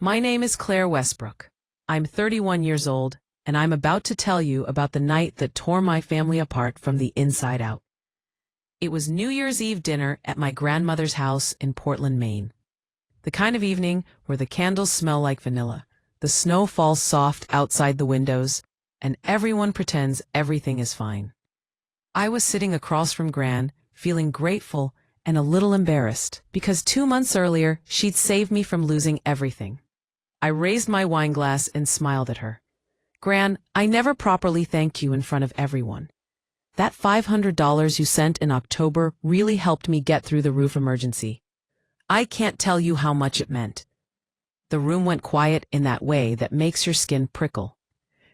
My name is Claire Westbrook. I'm 31 years old, and I'm about to tell you about the night that tore my family apart from the inside out. It was New Year's Eve dinner at my grandmother's house in Portland, Maine. The kind of evening where the candles smell like vanilla, the snow falls soft outside the windows, and everyone pretends everything is fine. I was sitting across from Gran, feeling grateful and a little embarrassed, because 2 months earlier she'd saved me from losing everything. I raised my wine glass and smiled at her. Gran, I never properly thanked you in front of everyone. That $500 you sent in October really helped me get through the roof emergency. I can't tell you how much it meant. The room went quiet in that way that makes your skin prickle.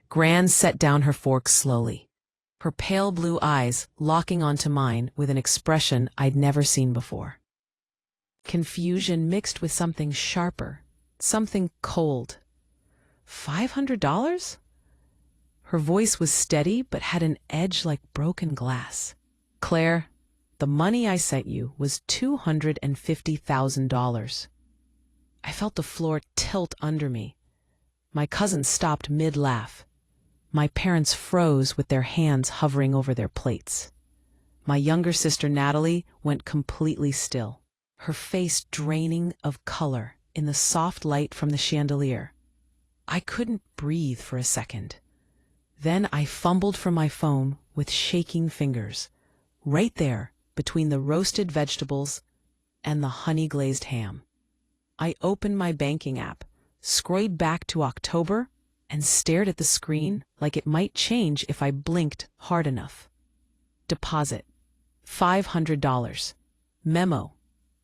Gran set down her fork slowly, her pale blue eyes locking onto mine with an expression I'd never seen before. Confusion mixed with something sharper, something cold. $500? Her voice was steady but had an edge like broken glass. Claire, the money I sent you was $250,000. I felt the floor tilt under me. My cousin stopped mid-laugh. My parents froze with their hands hovering over their plates. My younger sister Natalie went completely still, her face draining of color in the soft light from the chandelier. I couldn't breathe for a second. Then I fumbled for my phone with shaking fingers, right there between the roasted vegetables and the honey-glazed ham. I opened my banking app, scrolled back to October, and stared at the screen like it might change if I blinked hard enough. Deposit. $500. Memo.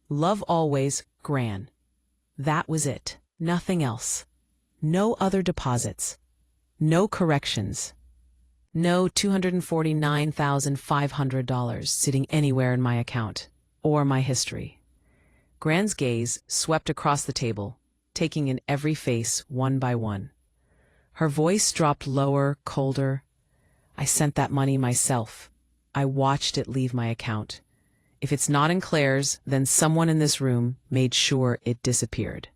Love always, Gran. That was it. Nothing else. No other deposits. No corrections. No $249,500 sitting anywhere in my account or my history. Gran's gaze swept across the table, taking in every face one by one. Her voice dropped lower, colder. I sent that money myself. I watched it leave my account. If it's not in Claire's, then someone in this room made sure it disappeared.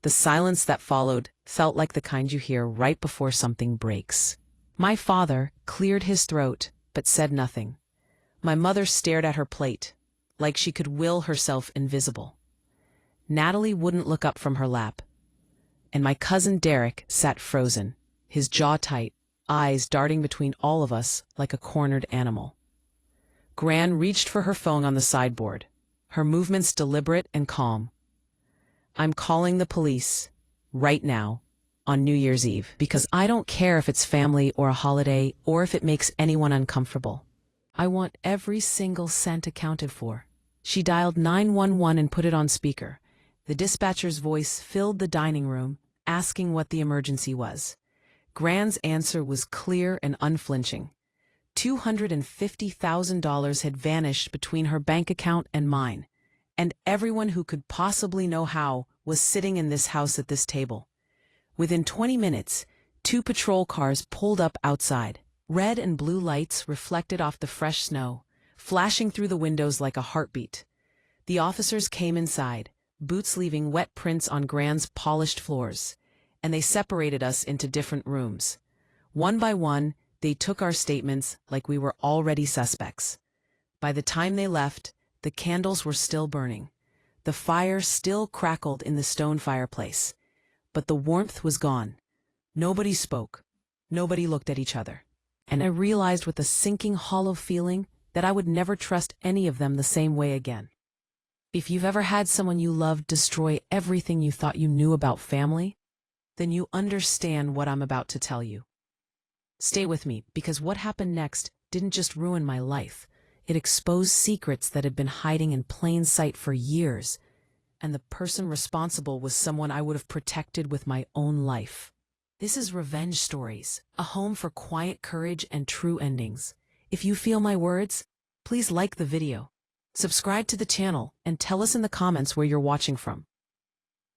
The silence that followed felt like the kind you hear right before something breaks. My father cleared his throat, but said nothing. My mother stared at her plate, like she could will herself invisible. Natalie wouldn't look up from her lap. And my cousin Derek sat frozen, his jaw tight, eyes darting between all of us like a cornered animal. Gran reached for her phone on the sideboard, her movements deliberate and calm. I'm calling the police, right now, on New Year's Eve, because I don't care if it's family or a holiday or if it makes anyone uncomfortable. I want every single cent accounted for. She dialed 911 and put it on speaker. The dispatcher's voice filled the dining room, asking what the emergency was. Gran's answer was clear and unflinching. $250,000 had vanished between her bank account and mine, and everyone who could possibly know how was sitting in this house at this table. Within 20 minutes, 2 patrol cars pulled up outside. Red and blue lights reflected off the fresh snow, flashing through the windows like a heartbeat. The officers came inside, boots leaving wet prints on Gran's polished floors, and they separated us into different rooms. One by one, they took our statements like we were already suspects. By the time they left, the candles were still burning. The fire still crackled in the stone fireplace. But the warmth was gone. Nobody spoke. Nobody looked at each other. And I realized with a sinking, hollow feeling that I would never trust any of them the same way again. If you've ever had someone you loved destroy everything you thought you knew about family, then you understand what I'm about to tell you. Stay with me, because what happened next didn't just ruin my life. It exposed secrets that had been hiding in plain sight for years, and the person responsible was someone I would have protected with my own life. This is Revenge Stories, a home for quiet courage and true endings. If you feel my words, please like the video, subscribe to the channel, and tell us in the comments where you're watching from.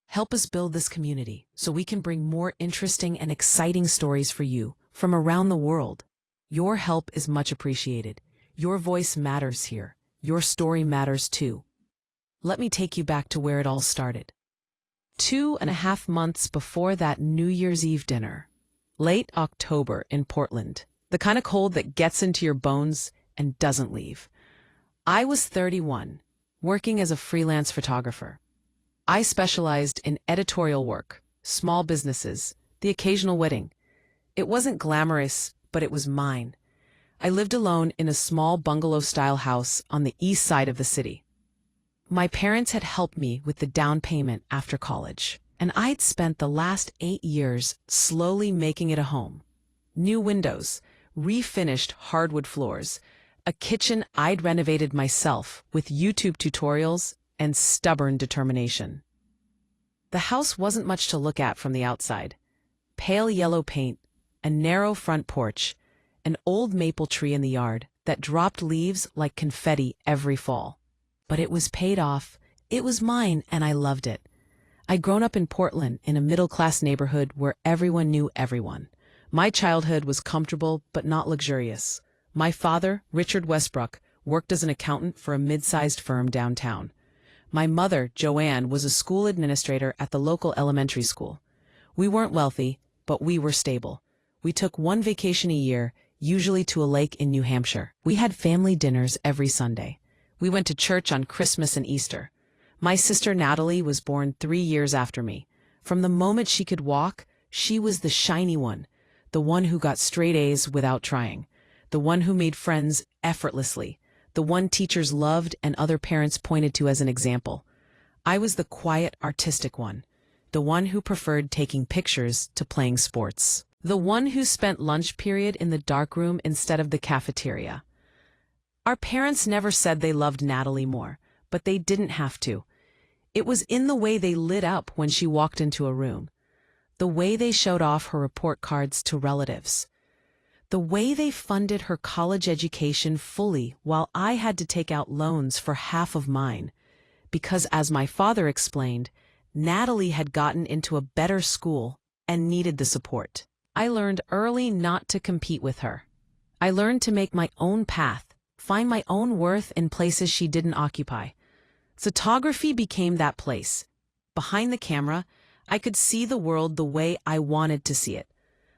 Help us build this community so we can bring more interesting and exciting stories for you from around the world. Your help is much appreciated. Your voice matters here. Your story matters too. Let me take you back to where it all started. 2.5 months before that New Year's Eve dinner. Late October in Portland. The kind of cold that gets into your bones and doesn't leave. I was 31, working as a freelance photographer. I specialized in editorial work, small businesses, the occasional wedding. It wasn't glamorous, but it was mine. I lived alone in a small bungalow-style house on the east side of the city. My parents had helped me with the down payment after college, and I'd spent the last 8 years slowly making it a home. New windows, refinished hardwood floors, a kitchen I'd renovated myself with YouTube tutorials and stubborn determination. The house wasn't much to look at from the outside. Pale yellow paint, a narrow front porch, an old maple tree in the yard that dropped leaves like confetti every fall. But it was paid off, it was mine, and I loved it. I'd grown up in Portland in a middle-class neighborhood where everyone knew everyone. My childhood was comfortable but not luxurious. My father, Richard Westbrook, worked as an accountant for a mid-sized firm downtown. My mother, Joanne, was a school administrator at the local elementary school. We weren't wealthy, but we were stable. We took one vacation a year, usually to a lake in New Hampshire. We had family dinners every Sunday. We went to church on Christmas and Easter. My sister Natalie was born 3 years after me. From the moment she could walk, she was the shiny one, the one who got straight A's without trying, the one who made friends effortlessly, the one teachers loved and other parents pointed to as an example. I was the quiet, artistic one, the one who preferred taking pictures to playing sports, the one who spent lunch period in the darkroom instead of the cafeteria. Our parents never said they loved Natalie more, but they didn't have to. It was in the way they lit up when she walked into a room, the way they showed off her report cards to relatives, the way they funded her college education fully while I had to take out loans for half of mine, because as my father explained, Natalie had gotten into a better school and needed the support. I learned early not to compete with her. I learned to make my own path, find my own worth in places she didn't occupy. Photography became that place. Behind the camera, I could see the world the way I wanted to see it.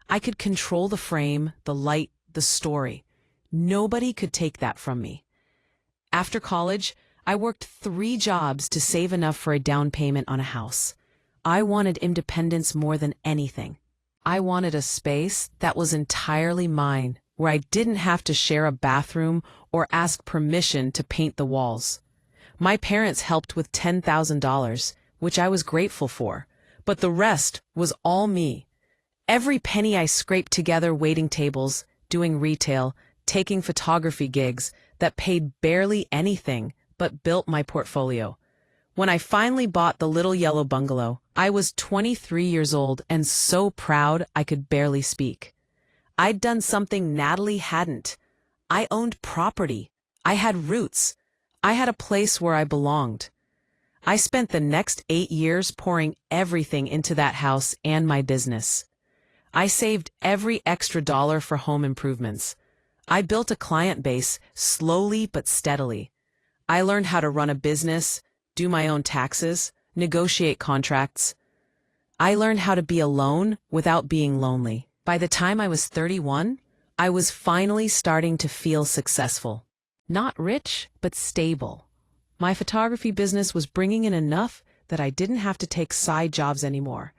I could control the frame, the light, the story. Nobody could take that from me. After college, I worked 3 jobs to save enough for a down payment on a house. I wanted independence more than anything. I wanted a space that was entirely mine, where I didn't have to share a bathroom or ask permission to paint the walls. My parents helped with $10,000, which I was grateful for, but the rest was all me. Every penny I scraped together waiting tables, doing retail, taking photography gigs that paid barely anything but built my portfolio. When I finally bought the little yellow bungalow, I was 23 years old and so proud I could barely speak. I'd done something Natalie hadn't. I owned property. I had roots. I had a place where I belonged. I spent the next 8 years pouring everything into that house and my business. I saved every extra dollar for home improvements. I built a client base slowly but steadily. I learned how to run a business, do my own taxes, negotiate contracts. I learned how to be alone without being lonely. By the time I was 31, I was finally starting to feel successful. Not rich, but stable. My photography business was bringing in enough that I didn't have to take side jobs anymore.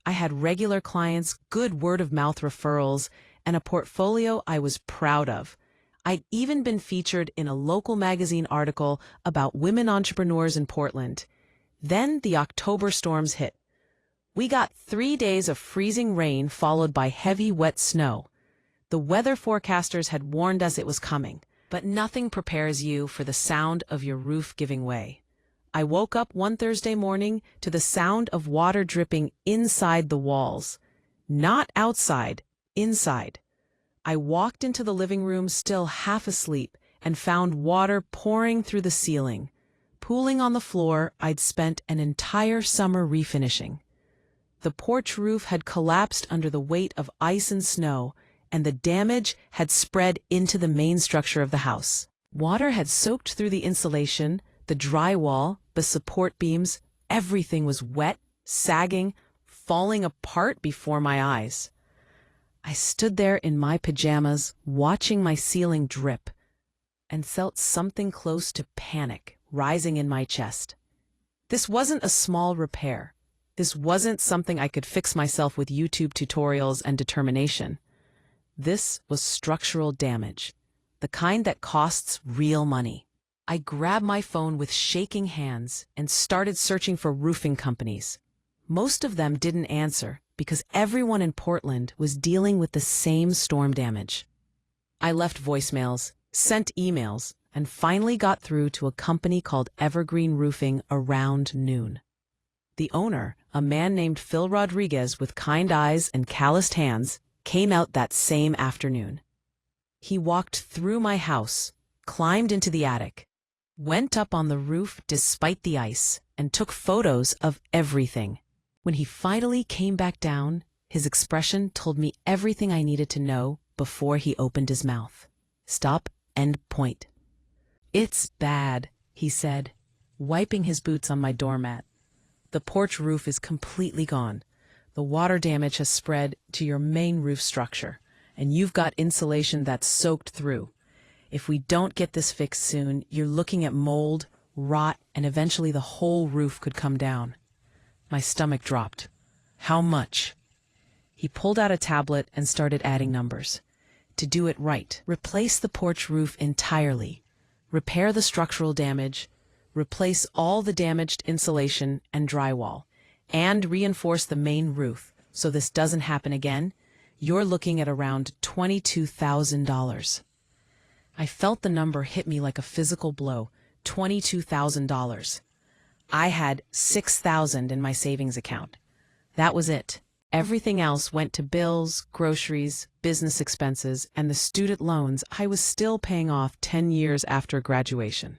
I had regular clients, good word-of-mouth referrals, and a portfolio I was proud of. I'd even been featured in a local magazine article about women entrepreneurs in Portland. Then the October storms hit. We got 3 days of freezing rain followed by heavy, wet snow. The weather forecasters had warned us it was coming, but nothing prepares you for the sound of your roof giving way. I woke up one Thursday morning to the sound of water dripping inside the walls. Not outside, inside. I walked into the living room still half asleep and found water pouring through the ceiling, pooling on the floor I'd spent an entire summer refinishing. The porch roof had collapsed under the weight of ice and snow, and the damage had spread into the main structure of the house. Water had soaked through the insulation, the drywall, the support beams. Everything was wet, sagging, falling apart before my eyes. I stood there in my pajamas, watching my ceiling drip, and felt something close to panic rising in my chest. This wasn't a small repair. This wasn't something I could fix myself with YouTube tutorials and determination. This was structural damage, the kind that costs real money. I grabbed my phone with shaking hands and started searching for roofing companies. Most of them didn't answer because everyone in Portland was dealing with the same storm damage. I left voicemails, sent emails, and finally got through to a company called Evergreen Roofing around noon. The owner, a man named Phil Rodriguez with kind eyes and calloused hands, came out that same afternoon. He walked through my house, climbed into the attic, went up on the roof despite the ice, and took photos of everything. When he finally came back down, his expression told me everything I needed to know before he opened his mouth. Stop and point. "It's bad," he said, wiping his boots on my doormat. "The porch roof is completely gone. The water damage has spread to your main roof structure, and you've got insulation that's soaked through. If we don't get this fixed soon, you're looking at mold, rot, and eventually the whole roof could come down." My stomach dropped. "How much?" He pulled out a tablet and started adding numbers. To do it right, replace the porch roof entirely, repair the structural damage, replace all the damaged insulation and drywall, and reinforce the main roof so this doesn't happen again, you're looking at around $22,000. I felt the number hit me like a physical blow. $22,000. I had $6,000 in my savings account. That was it. Everything else went to bills, groceries, business expenses, and the student loans I was still paying off 10 years after graduation.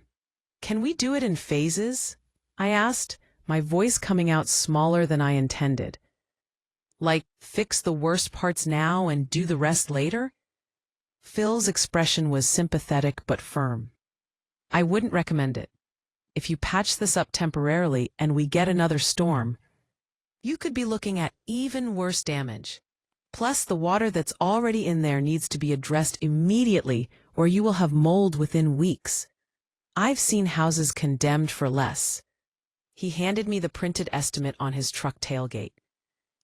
"Can we do it in phases?" I asked, my voice coming out smaller than I intended. "Like, fix the worst parts now and do the rest later?" Phil's expression was sympathetic but firm. "I wouldn't recommend it. If you patch this up temporarily and we get another storm, you could be looking at even worse damage. Plus, the water that's already in there needs to be addressed immediately or you will have mold within weeks. I've seen houses condemned for less." He handed me the printed estimate on his truck tailgate.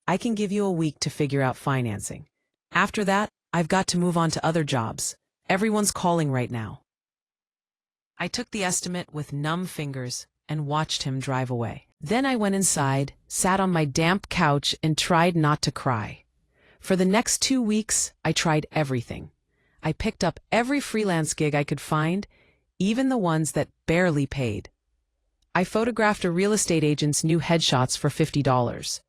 "I can give you a week to figure out financing. After that, I've got to move on to other jobs. Everyone's calling right now." I took the estimate with numb fingers and watched him drive away. Then I went inside, sat on my damp couch, and tried not to cry. For the next 2 weeks, I tried everything. I picked up every freelance gig I could find, even the ones that barely paid. I photographed a real estate agent's new headshots for $50.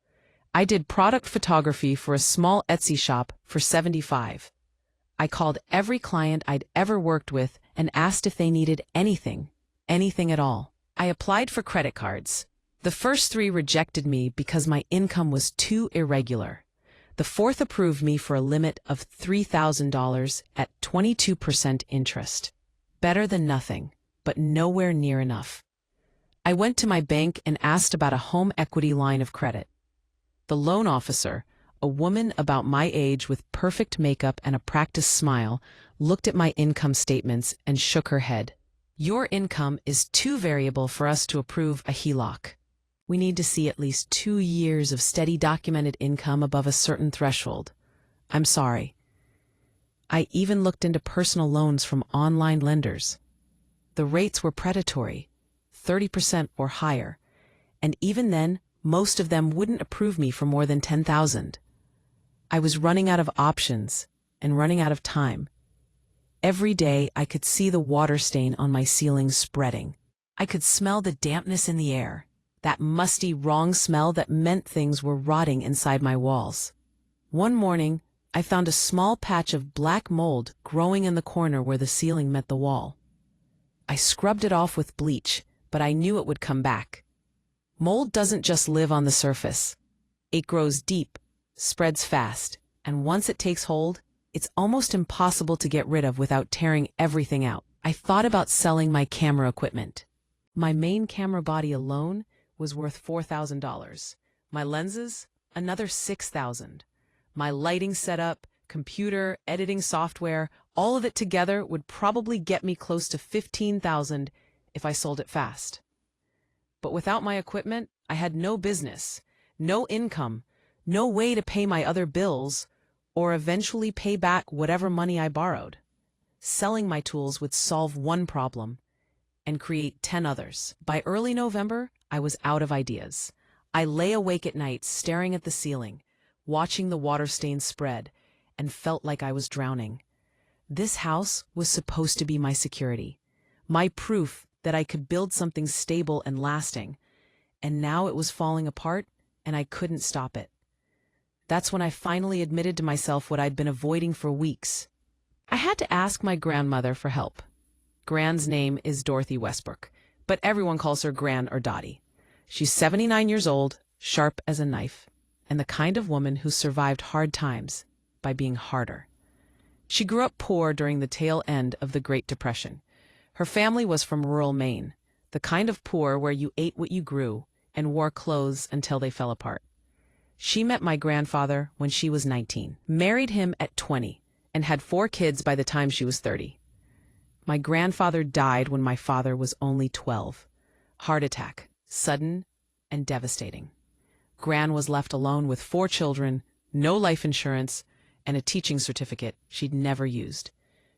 I did product photography for a small Etsy shop for $75. I called every client I'd ever worked with and asked if they needed anything at all. I applied for credit cards. The first 3 rejected me because my income was too irregular. The 4th approved me for a limit of $3,000 at 22% interest. Better than nothing, but nowhere near enough. I went to my bank and asked about a home equity line of credit. The loan officer, a woman about my age with perfect makeup and a practiced smile, looked at my income statements and shook her head. "Your income is too variable for us to approve a HELOC. We need to see at least 2 years of steady documented income above a certain threshold. I'm sorry." I even looked into personal loans from online lenders. The rates were predatory, 30% or higher, and even then, most of them wouldn't approve me for more than $10,000. I was running out of options and running out of time. Every day, I could see the water stain on my ceiling spreading. I could smell the dampness in the air, that musty, wrong smell that meant things were rotting inside my walls. One morning, I found a small patch of black mold growing in the corner where the ceiling met the wall. I scrubbed it off with bleach, but I knew it would come back. Mold doesn't just live on the surface. It grows deep, spreads fast, and once it takes hold, it's almost impossible to get rid of without tearing everything out. I thought about selling my camera equipment. My main camera body alone was worth $4,000, My lenses, another 6,000. My lighting setup, computer, editing software, all of it together would probably get me close to 15,000 if I sold it fast. But without my equipment, I had no business, no income, no way to pay my other bills, or eventually pay back whatever money I borrowed. Selling my tools would solve one problem and create 10 others. By early November, I was out of ideas. I lay awake at night staring at the ceiling, watching the water stains spread, and felt like I was drowning. This house was supposed to be my security, my proof that I could build something stable and lasting, and now it was falling apart, and I couldn't stop it. That's when I finally admitted to myself what I'd been avoiding for weeks. I had to ask my grandmother for help. Gran's name is Dorothy Westbrook, but everyone calls her Gran or Dottie. She's 79 years old, sharp as a knife, and the kind of woman who survived hard times by being harder. She grew up poor during the tail end of the Great Depression. Her family was from rural Maine, the kind of poor where you ate what you grew and wore clothes until they fell apart. She met my grandfather when she was 19, married him at 20, and had 4 kids by the time she was 30. My grandfather died when my father was only 12. Heart attack, sudden and devastating. Gran was left alone with 4 children, no life insurance, and a teaching certificate she'd never used.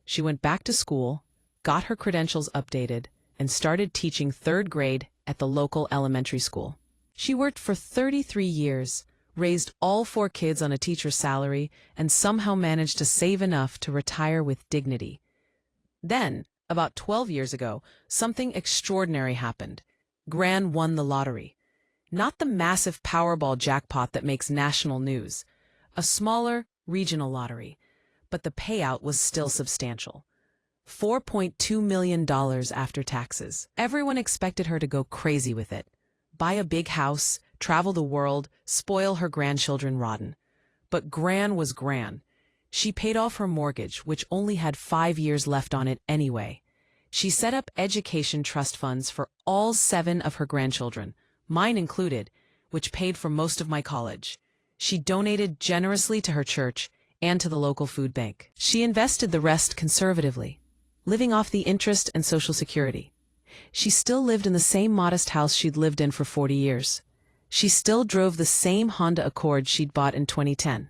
She went back to school, got her credentials updated, and started teaching 3rd grade at the local elementary school. She worked for 33 years, raised all 4 kids on a teacher's salary, and somehow managed to save enough to retire with dignity. Then, about 12 years ago, something extraordinary happened. Gran won the lottery. Not the massive Powerball jackpot that makes national news. A smaller, regional lottery. But the payout was still substantial. $4.2 million after taxes. Everyone expected her to go crazy with it. Buy a big house, travel the world, spoil her grandchildren rotten. But Gran was Gran. She paid off her mortgage, which only had 5 years left on it anyway. She set up education trust funds for all 7 of her grandchildren, mine included, which paid for most of my college. She donated generously to her church and to the local food bank. She invested the rest conservatively, living off the interest and Social Security. She still lived in the same modest house she'd lived in for 40 years. She still drove the same Honda Accord she'd bought in 2010.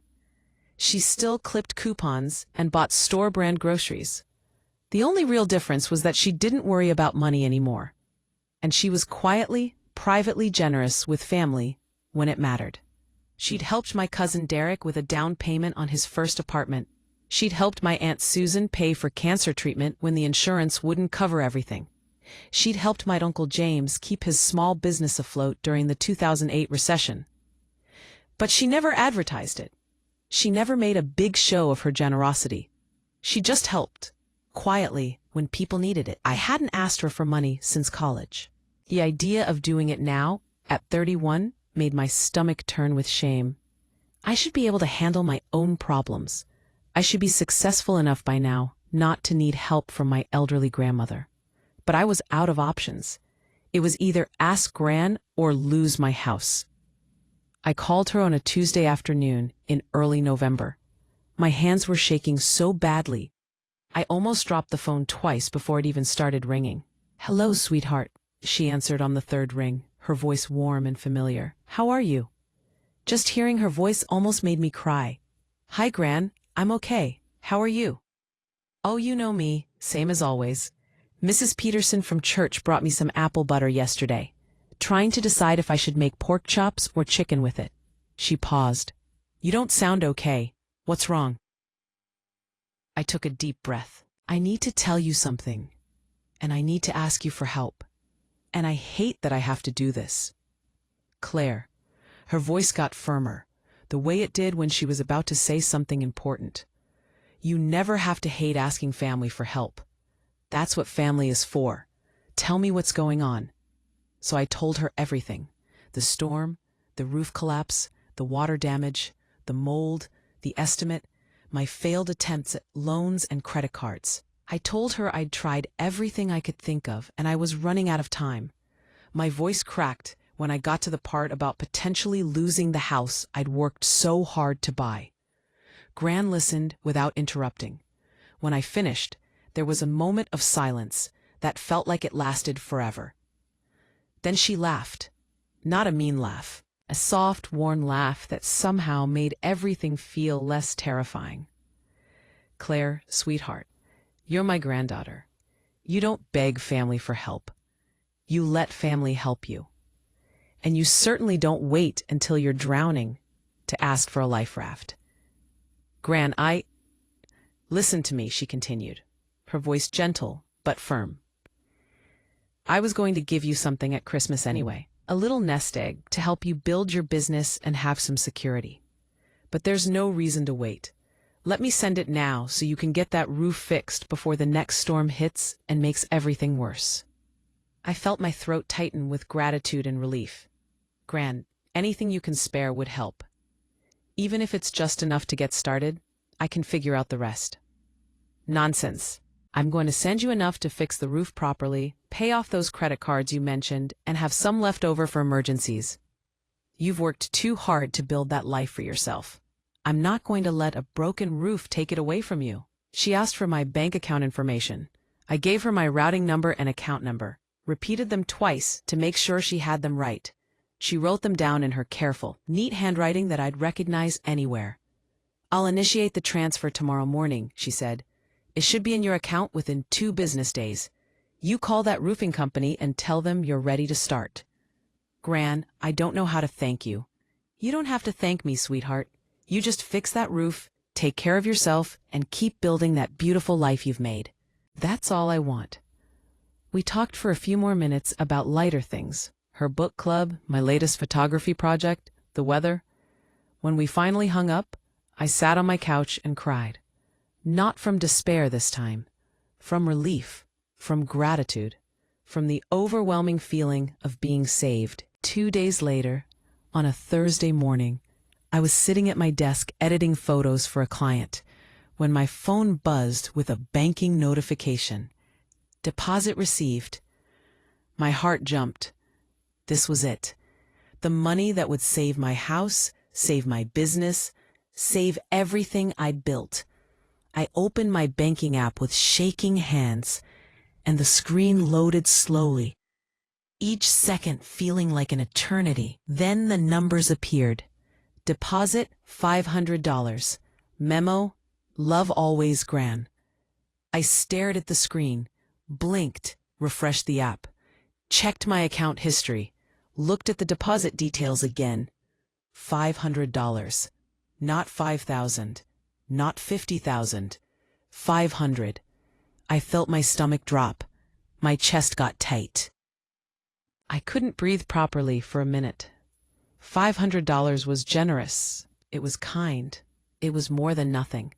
She still clipped coupons and bought store-brand groceries. The only real difference was that she didn't worry about money anymore. And she was quietly, privately generous with family when it mattered. She'd helped my cousin Derek with a down payment on his first apartment. She'd helped my Aunt Susan pay for cancer treatment when the insurance wouldn't cover everything. She'd helped my Uncle James keep his small business afloat during the 2008 recession. But she never advertised it. She never made a big show of her generosity. She just helped, quietly, when people needed it. I hadn't asked her for money since college. The idea of doing it now, at 31, made my stomach turn with shame. I should be able to handle my own problems. I should be successful enough by now not to need help from my elderly grandmother. But I was out of options. It was either ask Gran or lose my house. I called her on a Tuesday afternoon in early November. My hands were shaking so badly, I almost dropped the phone twice before it even started ringing. "Hello, sweetheart," she answered on the 3rd ring, her voice warm and familiar. "How are you?" Just hearing her voice almost made me cry. "Hi, Gran, I'm okay. How are you?" "Oh, you know me, same as always. Mrs. Peterson from church brought me some apple butter yesterday, trying to decide if I should make pork chops or chicken with it." She paused. "You don't sound okay. What's wrong?" I took a deep breath. "I need to tell you something, and I need to ask you for help. And I hate that I have to do this. Claire." Her voice got firmer, the way it did when she was about to say something important. "You never have to hate asking family for help. That's what family is for. Tell me what's going on." So I told her everything. The storm, the roof collapse, the water damage, the mold, the estimate, my failed attempts at loans and credit cards. I told her I'd tried everything I could think of and I was running out of time. My voice cracked when I got to the part about potentially losing the house I'd worked so hard to buy. Gran listened without interrupting. When I finished, there was a moment of silence that felt like it lasted forever. Then she laughed. Not a mean laugh. A soft, worn laugh that somehow made everything feel less terrifying. "Claire, sweetheart, you're my granddaughter. You don't beg family for help. You let family help you. And you certainly don't wait until you're drowning to ask for a life raft. Gran, Listen to me," she continued, her voice gentle but firm. "I was going to give you something at Christmas anyway. A little nest egg to help you build your business and have some security. But there's no reason to wait. Let me send it now so you can get that roof fixed before the next storm hits and makes everything worse." I felt my throat tighten with gratitude and relief. "Gran, anything you can spare would help. Even if it's just enough to get started, I can figure out the rest." "Nonsense. I'm going to send you enough to fix the roof properly, pay off those credit cards you mentioned, and have some left over for emergencies. You've worked too hard to build that life for yourself. I'm not going to let a broken roof take it away from you." She asked for my bank account information. I gave her my routing number and account number, repeated them twice to make sure she had them right. She wrote them down in her careful, neat handwriting that I'd recognize anywhere. "I'll initiate the transfer tomorrow morning," she said. "It should be in your account within 2 business days. You call that roofing company and tell them you're ready to start." "Gran, I don't know how to thank you." "You don't have to thank me, sweetheart. You just fix that roof, take care of yourself, and keep building that beautiful life you've made. That's all I want." We talked for a few more minutes about lighter things, her book club, my latest photography project, the weather. When we finally hung up, I sat on my couch and cried. Not from despair this time, from relief, from gratitude, from the overwhelming feeling of being saved. 2 days later, on a Thursday morning, I was sitting at my desk editing photos for a client when my phone buzzed with a banking notification. "Deposit received." My heart jumped. This was it. The money that would save my house, save my business, save everything I'd built. I opened my banking app with shaking hands, and the screen loaded slowly, each second feeling like an eternity. Then the numbers appeared. Deposit $500. Memo, love always, Gran. I stared at the screen, blinked, refreshed the app, checked my account history, looked at the deposit details again. $500. Not 5,000. Not 50,000. 500. I felt my stomach drop. My chest got tight. I couldn't breathe properly for a minute. $500 was generous. It was kind. It was more than nothing.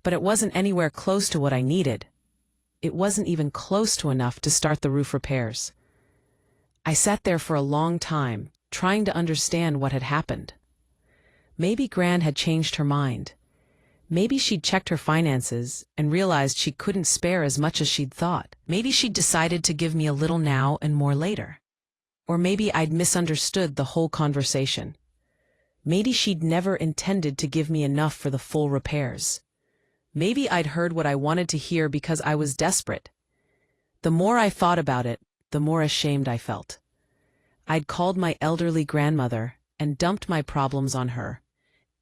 But it wasn't anywhere close to what I needed. It wasn't even close to enough to start the roof repairs. I sat there for a long time, trying to understand what had happened. Maybe Gran had changed her mind. Maybe she'd checked her finances and realized she couldn't spare as much as she'd thought. Maybe she'd decided to give me a little now and more later. Or maybe I'd misunderstood the whole conversation. Maybe she'd never intended to give me enough for the full repairs. Maybe I'd heard what I wanted to hear because I was desperate. The more I thought about it, the more ashamed I felt. I'd called my elderly grandmother and dumped my problems on her,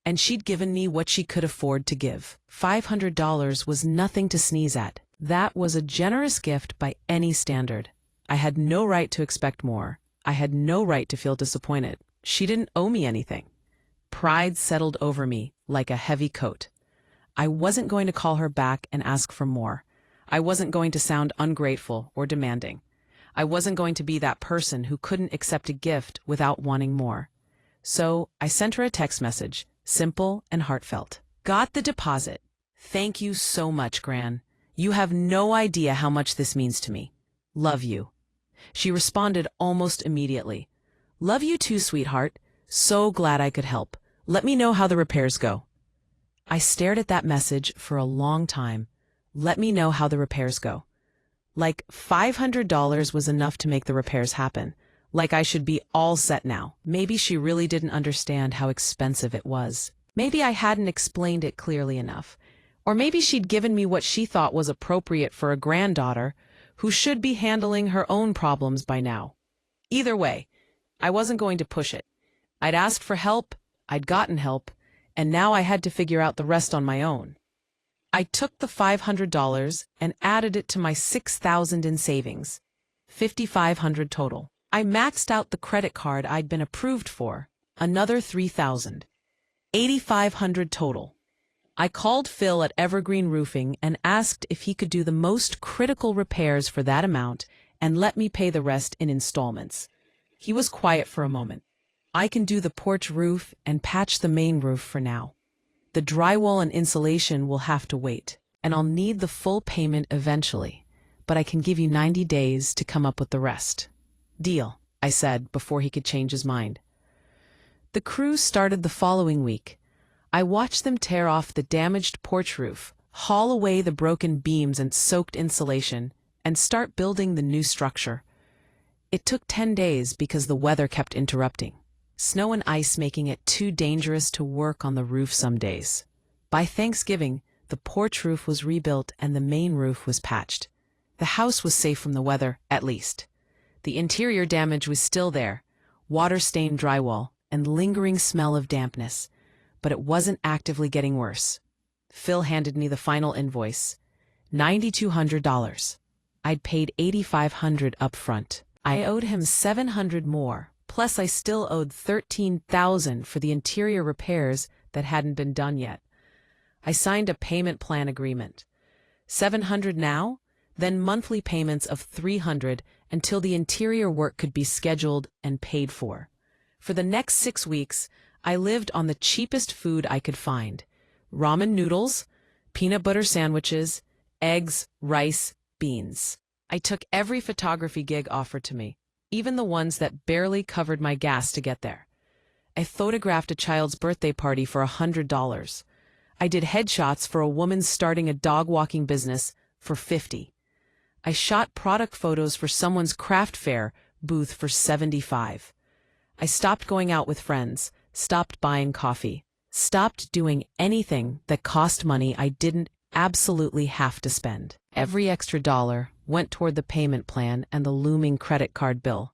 and she'd given me what she could afford to give. $500 was nothing to sneeze at. That was a generous gift by any standard. I had no right to expect more. I had no right to feel disappointed. She didn't owe me anything. Pride settled over me like a heavy coat. I wasn't going to call her back and ask for more. I wasn't going to sound ungrateful or demanding. I wasn't going to be that person who couldn't accept a gift without wanting more. So I sent her a text message, simple and heartfelt. "Got the deposit. Thank you so much, Gran. You have no idea how much this means to me. Love you." She responded almost immediately. "Love you too, sweetheart. So glad I could help. Let me know how the repairs go." I stared at that message for a long time. Let me know how the repairs go. Like $500 was enough to make the repairs happen. like I should be all set now. Maybe she really didn't understand how expensive it was. Maybe I hadn't explained it clearly enough. Or maybe she'd given me what she thought was appropriate for a granddaughter who should be handling her own problems by now. Either way, I wasn't going to push it. I'd asked for help, I'd gotten help, and now I had to figure out the rest on my own. I took the $500 and added it to my $6,000 in savings. $5,500 total. I maxed out the credit card I'd been approved for, another $3,000. $8,500 total. I called Phil at Evergreen Roofing and asked if he could do the most critical repairs for that amount and let me pay the rest in installments. He was quiet for a moment. I can do the porch roof and patch the main roof for now. The drywall and insulation will have to wait, and I'll need the full payment eventually, but I can give you 90 days to come up with the rest. Deal, I said before he could change his mind. The crew started the following week. I watched them tear off the damaged porch roof, haul away the broken beams and soaked insulation, and start building the new structure. It took 10 days because the weather kept interrupting. Snow and ice making it too dangerous to work on the roof some days. By Thanksgiving, the porch roof was rebuilt and the main roof was patched. The house was safe from the weather, at least. The interior damage was still there, water-stained drywall and lingering smell of dampness, but it wasn't actively getting worse. Phil handed me the final invoice, $9,200. I'd paid $8,500 up front. I owed him $700 more. Plus, I still owed $13,000 for the interior repairs that hadn't been done yet. I signed a payment plan agreement. $700 now, then monthly payments of $300 until the interior work could be scheduled and paid for. For the next 6 weeks, I lived on the cheapest food I could find. Ramen noodles, peanut butter sandwiches, eggs, rice, beans. I took every photography gig offered to me, even the ones that barely covered my gas to get there. I photographed a child's birthday party for $100. I did headshots for a woman starting a dog walking business for $50. I shot product photos for someone's craft fair booth for $75. I stopped going out with friends, stopped buying coffee, stopped doing anything that cost money I didn't absolutely have to spend. Every extra dollar went toward the payment plan and the looming credit card bill.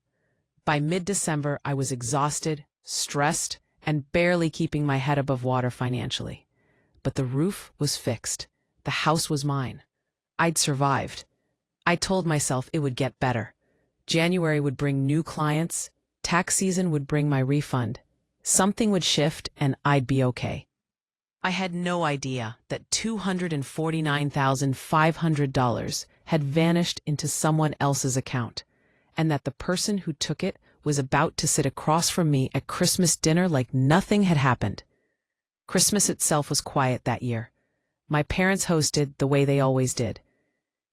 By mid-December, I was exhausted, stressed, and barely keeping my head above water financially. But the roof was fixed. The house was mine. I'd survived. I told myself it would get better. January would bring new clients. Tax season would bring my refund. Something would shift and I'd be okay. I had no idea that $249,500 had vanished into someone else's account, and that the person who took it was about to sit across from me at Christmas dinner like nothing had happened. Christmas itself was quiet that year. My parents hosted the way they always did.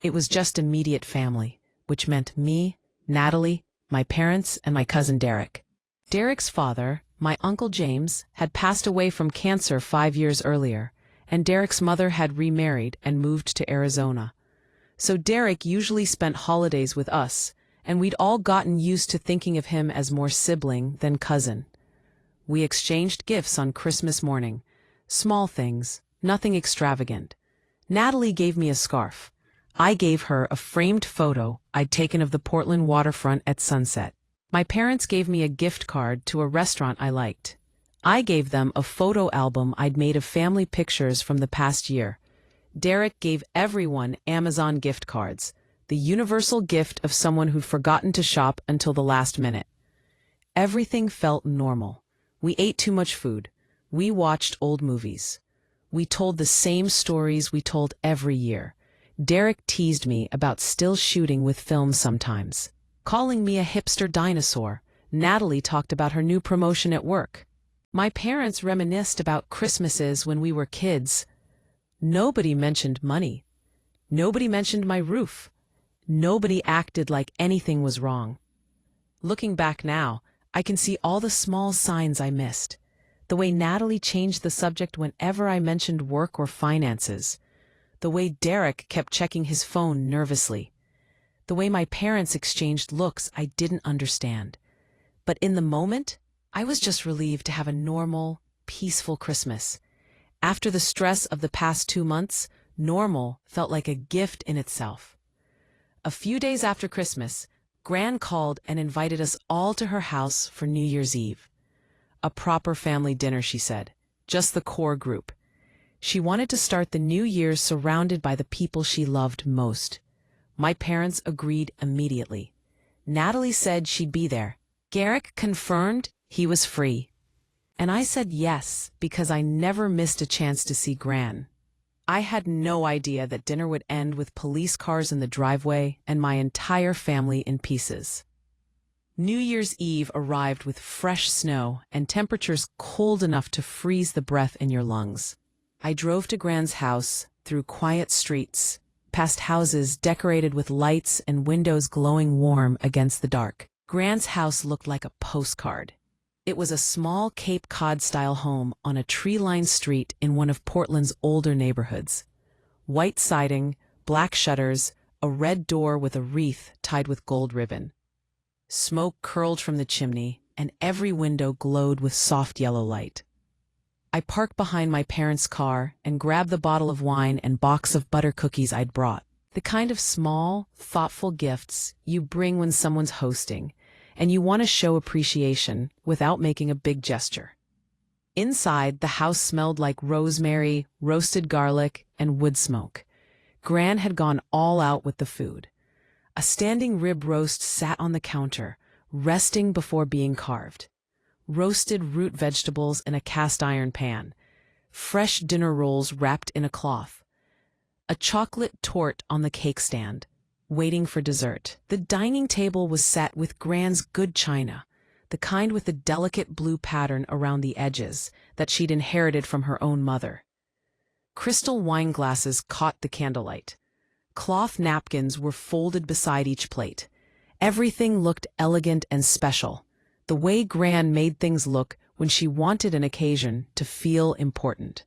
It was just immediate family, which meant me, Natalie, my parents, and my cousin Derek. Derek's father, my Uncle James, had passed away from cancer 5 years earlier, and Derek's mother had remarried and moved to Arizona. So Derek usually spent holidays with us, and we'd all gotten used to thinking of him as more sibling than cousin. We exchanged gifts on Christmas morning. Small things, nothing extravagant. Natalie gave me a scarf. I gave her a framed photo I'd taken of the Portland waterfront at sunset. My parents gave me a gift card to a restaurant I liked. I gave them a photo album I'd made of family pictures from the past year. Derek gave everyone Amazon gift cards, the universal gift of someone who'd forgotten to shop until the last minute. Everything felt normal. We ate too much food. We watched old movies. We told the same stories we told every year. Derek teased me about still shooting with film sometimes. Calling me a hipster dinosaur, Natalie talked about her new promotion at work. My parents reminisced about Christmases when we were kids. Nobody mentioned money. Nobody mentioned my roof. Nobody acted like anything was wrong. Looking back now, I can see all the small signs I missed. The way Natalie changed the subject whenever I mentioned work or finances. The way Derek kept checking his phone nervously. The way my parents exchanged looks I didn't understand. But in the moment, I was just relieved to have a normal, peaceful Christmas. After the stress of the past 2 months, normal felt like a gift in itself. A few days after Christmas, Gran called and invited us all to her house for New Year's Eve. A proper family dinner, she said, just the core group. She wanted to start the new year surrounded by the people she loved most. My parents agreed immediately. Natalie said she'd be there. Garrick confirmed he was free. And I said yes, because I never missed a chance to see Gran. I had no idea that dinner would end with police cars in the driveway and my entire family in pieces. New Year's Eve arrived with fresh snow and temperatures cold enough to freeze the breath in your lungs. I drove to Gran's house through quiet streets, past houses decorated with lights and windows glowing warm against the dark. Gran's house looked like a postcard. It was a small Cape Cod-style home on a tree-lined street in one of Portland's older neighborhoods. White siding, black shutters, a red door with a wreath tied with gold ribbon. Smoke curled from the chimney, and every window glowed with soft yellow light. I parked behind my parents' car and grabbed the bottle of wine and box of butter cookies I'd brought. The kind of small, thoughtful gifts you bring when someone's hosting, and you want to show appreciation without making a big gesture. Inside, the house smelled like rosemary, roasted garlic, and wood smoke. Gran had gone all out with the food. A standing rib roast sat on the counter, resting before being carved. Roasted root vegetables in a cast-iron pan. Fresh dinner rolls wrapped in a cloth. A chocolate torte on the cake stand, waiting for dessert. The dining table was set with Gran's good china, the kind with the delicate blue pattern around the edges that she'd inherited from her own mother. Crystal wine glasses caught the candlelight. Cloth napkins were folded beside each plate. Everything looked elegant and special, the way Gran made things look when she wanted an occasion to feel important.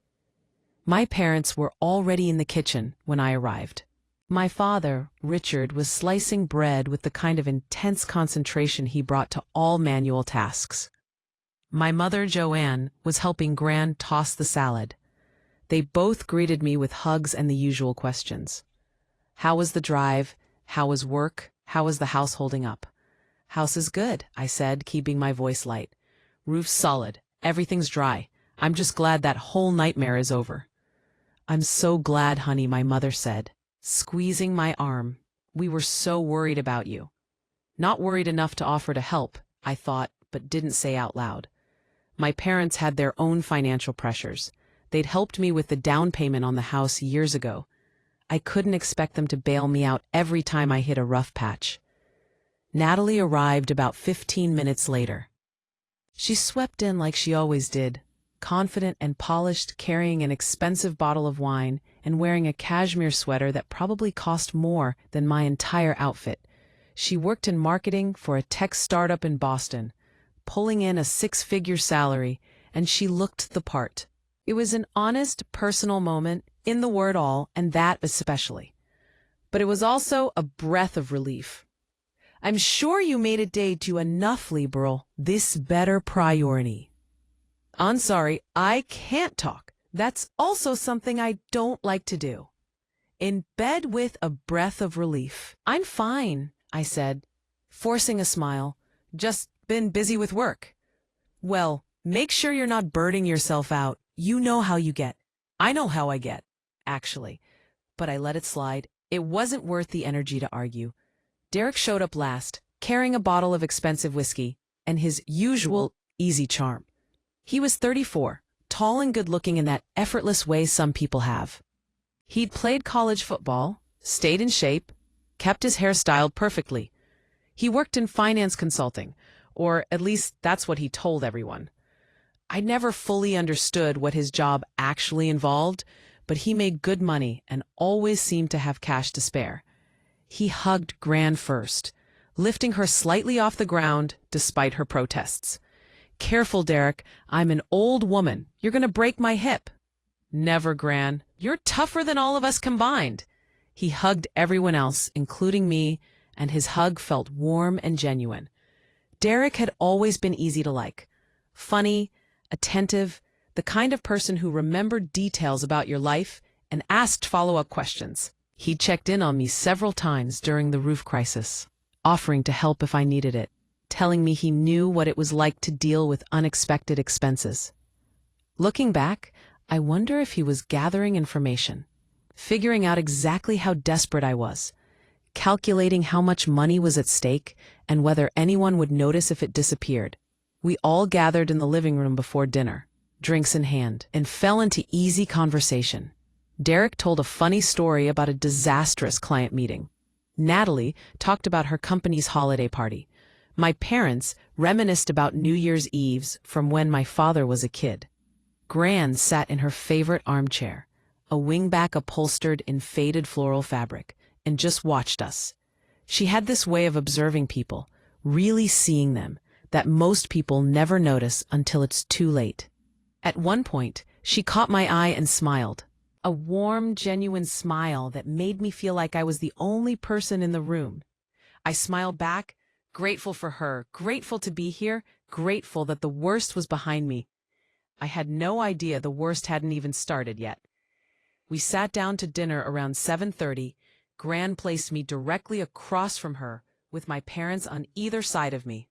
My parents were already in the kitchen when I arrived. My father, Richard, was slicing bread with the kind of intense concentration he brought to all manual tasks. My mother, Joanne, was helping Gran toss the salad. They both greeted me with hugs and the usual questions. How was the drive? How was work? How was the house holding up? House is good, I said, keeping my voice light. Roof's solid. Everything's dry. I'm just glad that whole nightmare is over. I'm so glad, honey, my mother said, squeezing my arm. We were so worried about you. Not worried enough to offer to help, I thought, but didn't say out loud. My parents had their own financial pressures. They'd helped me with the down payment on the house years ago. I couldn't expect them to bail me out every time I hit a rough patch. Natalie arrived about 15 minutes later. She swept in like she always did, confident and polished, carrying an expensive bottle of wine and wearing a cashmere sweater that probably cost more than my entire outfit. She worked in marketing for a tech startup in Boston, pulling in a six-figure salary, and she looked the part. It was an honest, personal moment, in the word all, and that especially. But it was also a breath of relief. I'm sure you made a day to enough liberal, this better priority. I'm sorry, I can't talk. That's also something I don't like to do. In bed with a breath of relief. I'm fine, I said, forcing a smile. Just been busy with work. Well, make sure you're not burning yourself out. You know how you get. I know how I get, actually. But I let it slide. It wasn't worth the energy to argue. Derek showed up last, carrying a bottle of expensive whiskey, and his usual easy charm. He was 34, tall and good-looking in that effortless way some people have. He'd played college football, stayed in shape, kept his hair styled perfectly. He worked in finance consulting, or at least that's what he told everyone. I never fully understood what his job actually involved, but he made good money and always seemed to have cash to spare. He hugged Gran first, lifting her slightly off the ground despite her protests. Careful, Derek. I'm an old woman. You're going to break my hip. Never, Gran. You're tougher than all of us combined. He hugged everyone else, including me, and his hug felt warm and genuine. Derek had always been easy to like. Funny, attentive, the kind of person who remembered details about your life and asked follow-up questions. He checked in on me several times during the roof crisis, offering to help if I needed it, telling me he knew what it was like to deal with unexpected expenses. Looking back, I wonder if he was gathering information, figuring out exactly how desperate I was, calculating how much money was at stake and whether anyone would notice if it disappeared. We all gathered in the living room before dinner, drinks in hand, and fell into easy conversation. Derek told a funny story about a disastrous client meeting. Natalie talked about her company's holiday party. My parents reminisced about New Year's Eves from when my father was a kid. Gran sat in her favorite armchair, a wingback upholstered in faded floral fabric, and just watched us. She had this way of observing people, really seeing them, that most people never notice until it's too late. At one point, she caught my eye and smiled. A warm, genuine smile that made me feel like I was the only person in the room. I smiled back, grateful for her, grateful to be here, grateful that the worst was behind me. I had no idea the worst hadn't even started yet. We sat down to dinner around 7:30. Gran placed me directly across from her, with my parents on either side of me.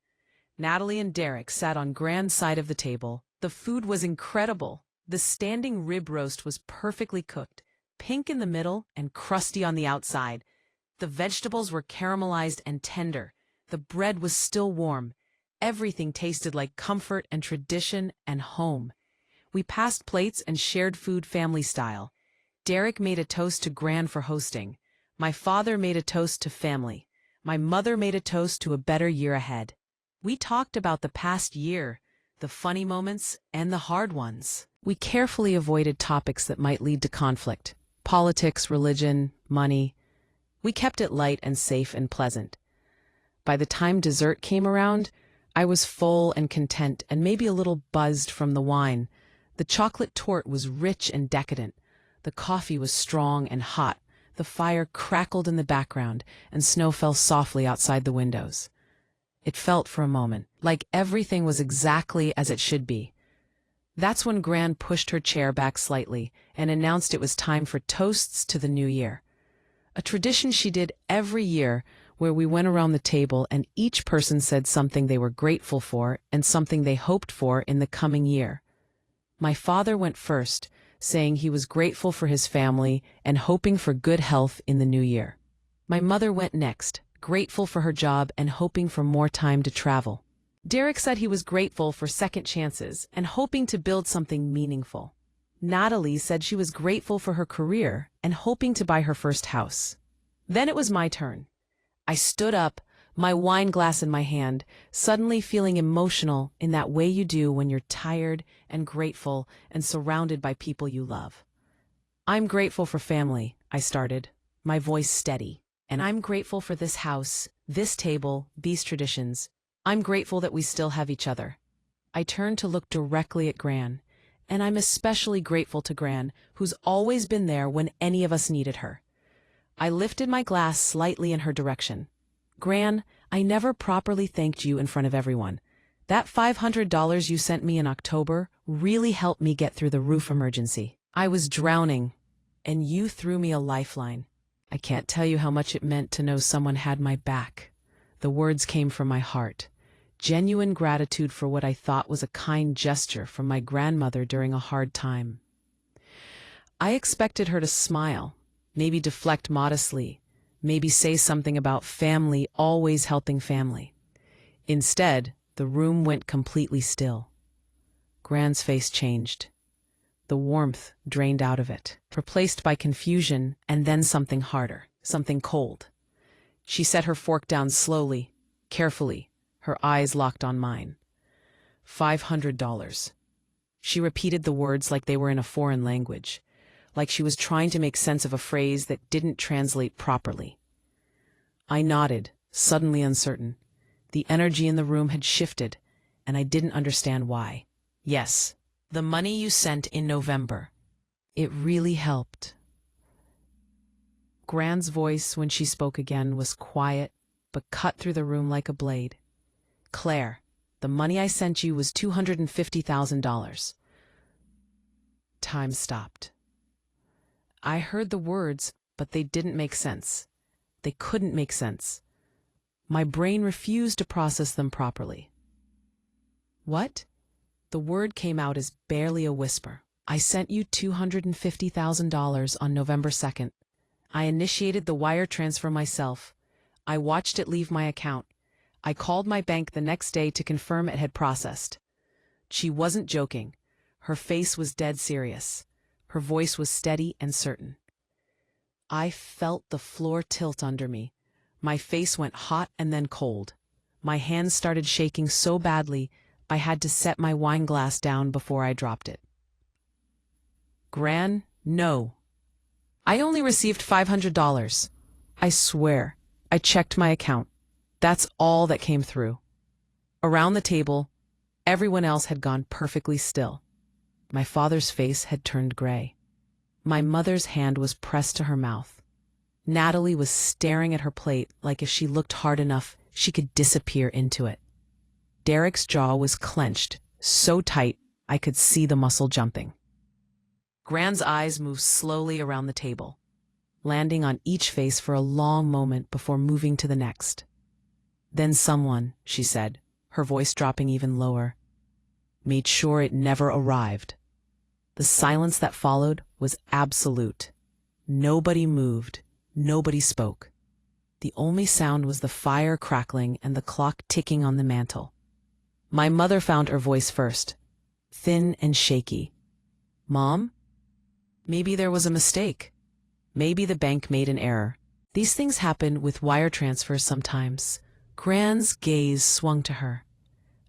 Natalie and Derek sat on Gran's side of the table. The food was incredible. The standing rib roast was perfectly cooked, pink in the middle and crusty on the outside. The vegetables were caramelized and tender. The bread was still warm. Everything tasted like comfort and tradition and home. We passed plates and shared food family style. Derek made a toast to Gran for hosting. My father made a toast to family. My mother made a toast to a better year ahead. We talked about the past year, the funny moments and the hard ones. We carefully avoided topics that might lead to conflict: politics, religion, money. We kept it light and safe and pleasant. By the time dessert came around, I was full and content and maybe a little buzzed from the wine. The chocolate torte was rich and decadent. The coffee was strong and hot. The fire crackled in the background, and snow fell softly outside the windows. It felt for a moment like everything was exactly as it should be. That's when Gran pushed her chair back slightly and announced it was time for toasts to the new year. A tradition she did every year, where we went around the table and each person said something they were grateful for and something they hoped for in the coming year. My father went first, saying he was grateful for his family and hoping for good health in the new year. My mother went next, grateful for her job and hoping for more time to travel. Derek said he was grateful for second chances and hoping to build something meaningful. Natalie said she was grateful for her career and hoping to buy her first house. Then it was my turn. I stood up, my wine glass in my hand, suddenly feeling emotional in that way you do when you're tired and grateful and surrounded by people you love. I'm grateful for family, I started, my voice steady. And I'm grateful for this house, this table, these traditions. I'm grateful that we still have each other. I turned to look directly at Gran, and I'm especially grateful to Gran, who's always been there when any of us needed her. I lifted my glass slightly in her direction. Gran, I never properly thanked you in front of everyone. That $500 you sent me in October really helped me get through the roof emergency. I was drowning, and you threw me a lifeline. I can't tell you how much it meant to know someone had my back. The words came from my heart. Genuine gratitude for what I thought was a kind gesture from my grandmother during a hard time. I expected her to smile, maybe deflect modestly, maybe say something about family always helping family. Instead, the room went completely still. Gran's face changed. The warmth drained out of it, replaced by confusion and then something harder, something cold. She set her fork down slowly, carefully, her eyes locked on mine. $500. She repeated the words like they were in a foreign language, like she was trying to make sense of a phrase that didn't translate properly. I nodded, suddenly uncertain. The energy in the room had shifted, and I didn't understand why. Yes, the money you sent in November. It really helped. Gran's voice, when she spoke again, was quiet, but cut through the room like a blade. Claire, the money I sent you was $250,000. Time stopped. I heard the words, but they didn't make sense. They couldn't make sense. My brain refused to process them properly. What? The word came out as barely a whisper. I sent you $250,000 on November 2nd. I initiated the wire transfer myself. I watched it leave my account. I called my bank the next day to confirm it had processed. She wasn't joking. Her face was dead serious. Her voice was steady and certain. I felt the floor tilt under me. My face went hot and then cold. My hands started shaking so badly, I had to set my wine glass down before I dropped it. Gran, no. I only received $500. I swear, I checked my account. That's all that came through. Around the table, everyone else had gone perfectly still. My father's face had turned gray. My mother's hand was pressed to her mouth. Natalie was staring at her plate like if she looked hard enough, she could disappear into it. Derek's jaw was clenched, so tight I could see the muscle jumping. Gran's eyes moved slowly around the table, landing on each face for a long moment before moving to the next. Then someone, she said, her voice dropping even lower, made sure it never arrived. The silence that followed was absolute. Nobody moved. Nobody spoke. The only sound was the fire crackling and the clock ticking on the mantel. My mother found her voice first, thin and shaky. Mom? Maybe there was a mistake. Maybe the bank made an error. These things happen with wire transfers sometimes. Gran's gaze swung to her.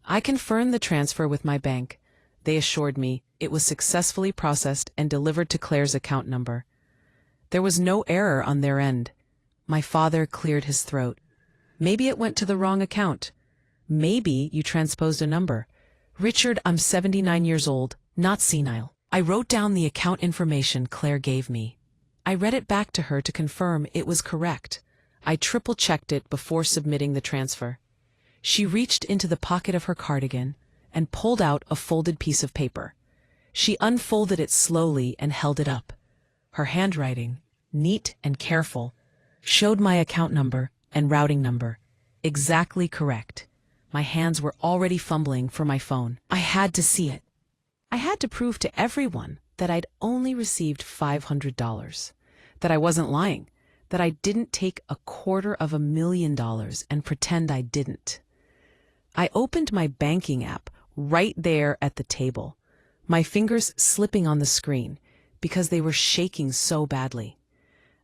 I confirmed the transfer with my bank. They assured me it was successfully processed and delivered to Claire's account number. There was no error on their end. My father cleared his throat. Maybe it went to the wrong account. Maybe you transposed a number. Richard, I'm 79 years old, not senile. I wrote down the account information Claire gave me. I read it back to her to confirm it was correct. I triple-checked it before submitting the transfer. She reached into the pocket of her cardigan and pulled out a folded piece of paper. She unfolded it slowly and held it up. Her handwriting, neat and careful, showed my account number and routing number. Exactly correct. My hands were already fumbling for my phone. I had to see it. I had to prove to everyone that I'd only received $500, that I wasn't lying, that I didn't take $250,000 and pretend I didn't. I opened my banking app right there at the table, my fingers slipping on the screen because they were shaking so badly.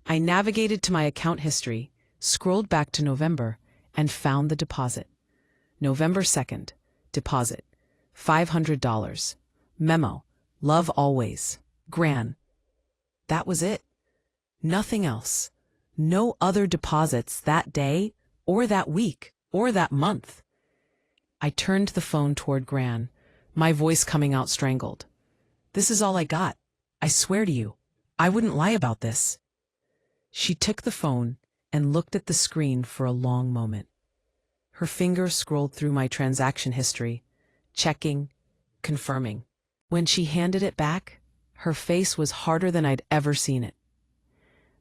I navigated to my account history, scrolled back to November, and found the deposit. November 2nd, deposit, $500. Memo, love always. Gran. That was it. Nothing else. No other deposits that day, or that week, or that month. I turned the phone toward Gran, my voice coming out strangled. This is all I got. I swear to you, I wouldn't lie about this. She took the phone and looked at the screen for a long moment. Her fingers scrolled through my transaction history, checking, confirming. When she handed it back, her face was harder than I'd ever seen it.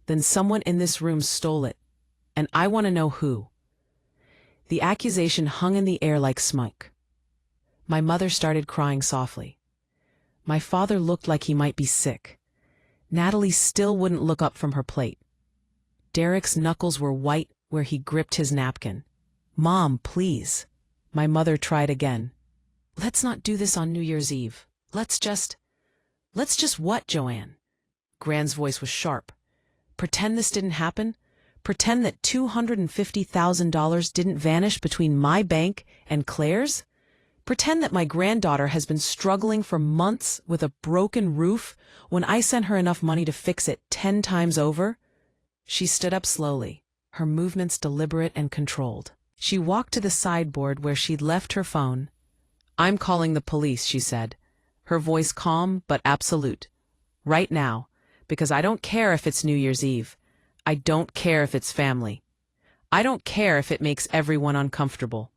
Then someone in this room stole it, and I want to know who. The accusation hung in the air like smoke. My mother started crying softly. My father looked like he might be sick. Natalie still wouldn't look up from her plate. Derek's knuckles were white where he gripped his napkin. Mom, please. My mother tried again. Let's not do this on New Year's Eve. Let's just what, Joanne? Gran's voice was sharp. Pretend this didn't happen? Pretend that $250,000 didn't vanish between my bank and Claire's? Pretend that my granddaughter has been struggling for months with a broken roof when I sent her enough money to fix it 10 times over? She stood up slowly, her movements deliberate and controlled. She walked to the sideboard where she'd left her phone. I'm calling the police, she said, her voice calm but absolute. Right now, because I don't care if it's New Year's Eve. I don't care if it's family. I don't care if it makes everyone uncomfortable.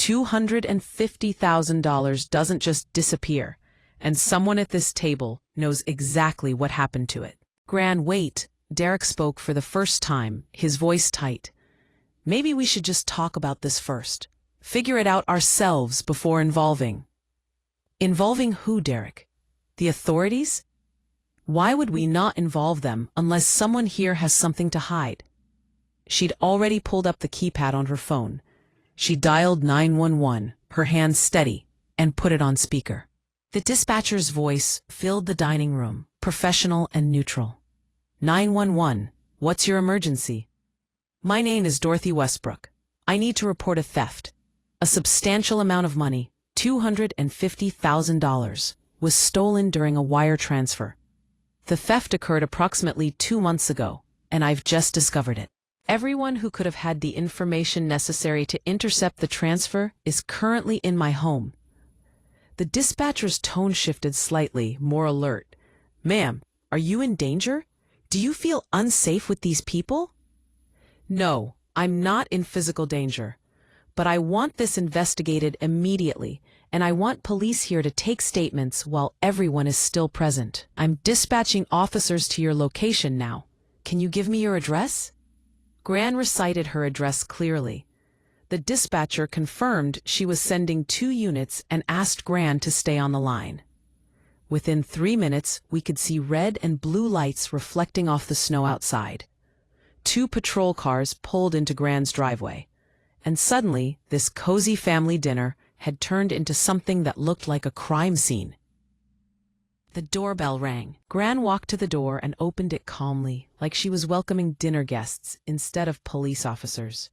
$250,000 doesn't just disappear, and someone at this table knows exactly what happened to it. Gran, wait, Derek spoke for the first time, his voice tight. Maybe we should just talk about this first. Figure it out ourselves before involving. Involving who, Derek? The authorities? Why would we not involve them unless someone here has something to hide? She'd already pulled up the keypad on her phone. She dialed 911, her hand steady, and put it on speaker. The dispatcher's voice filled the dining room, professional and neutral. 911, what's your emergency? My name is Dorothy Westbrook. I need to report a theft. A substantial amount of money, $250,000, was stolen during a wire transfer. The theft occurred approximately 2 months ago, and I've just discovered it. Everyone who could have had the information necessary to intercept the transfer is currently in my home. The dispatcher's tone shifted slightly, more alert. Ma'am, are you in danger? Do you feel unsafe with these people? No, I'm not in physical danger. But I want this investigated immediately, and I want police here to take statements while everyone is still present. I'm dispatching officers to your location now. Can you give me your address? Gran recited her address clearly. The dispatcher confirmed she was sending 2 units and asked Gran to stay on the line. Within 3 minutes, we could see red and blue lights reflecting off the snow outside. 2 patrol cars pulled into Gran's driveway. And suddenly, this cozy family dinner had turned into something that looked like a crime scene. The doorbell rang. Gran walked to the door and opened it calmly, like she was welcoming dinner guests instead of police officers.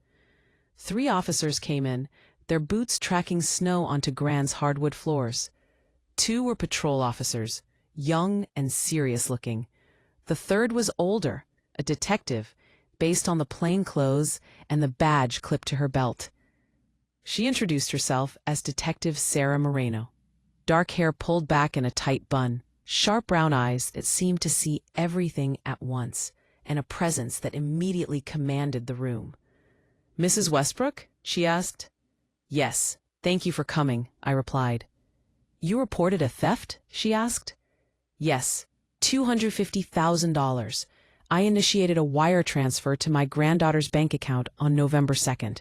3 officers came in, their boots tracking snow onto Gran's hardwood floors. 2 were patrol officers, young and serious-looking. The third was older, a detective, based on the plain clothes and the badge clipped to her belt. She introduced herself as Detective Sarah Moreno. Dark hair pulled back in a tight bun, sharp brown eyes that seemed to see everything at once, and a presence that immediately commanded the room. Mrs. Westbrook? She asked. Yes, thank you for coming, I replied. You reported a theft? She asked. Yes, $250,000. I initiated a wire transfer to my granddaughter's bank account on November 2nd.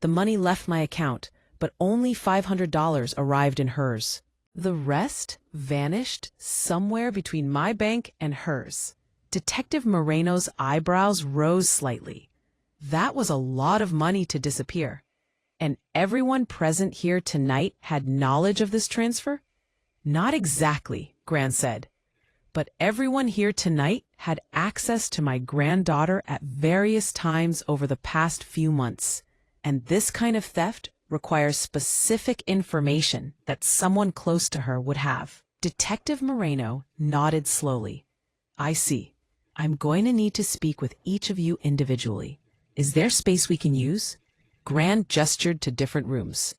The money left my account, but only $500 arrived in hers. The rest vanished somewhere between my bank and hers. Detective Moreno's eyebrows rose slightly. That was a lot of money to disappear. And everyone present here tonight had knowledge of this transfer? Not exactly, Gran said. But everyone here tonight had access to my granddaughter at various times over the past few months. And this kind of theft requires specific information that someone close to her would have. Detective Moreno nodded slowly. I see. I'm going to need to speak with each of you individually. Is there space we can use? Gran gestured to different rooms.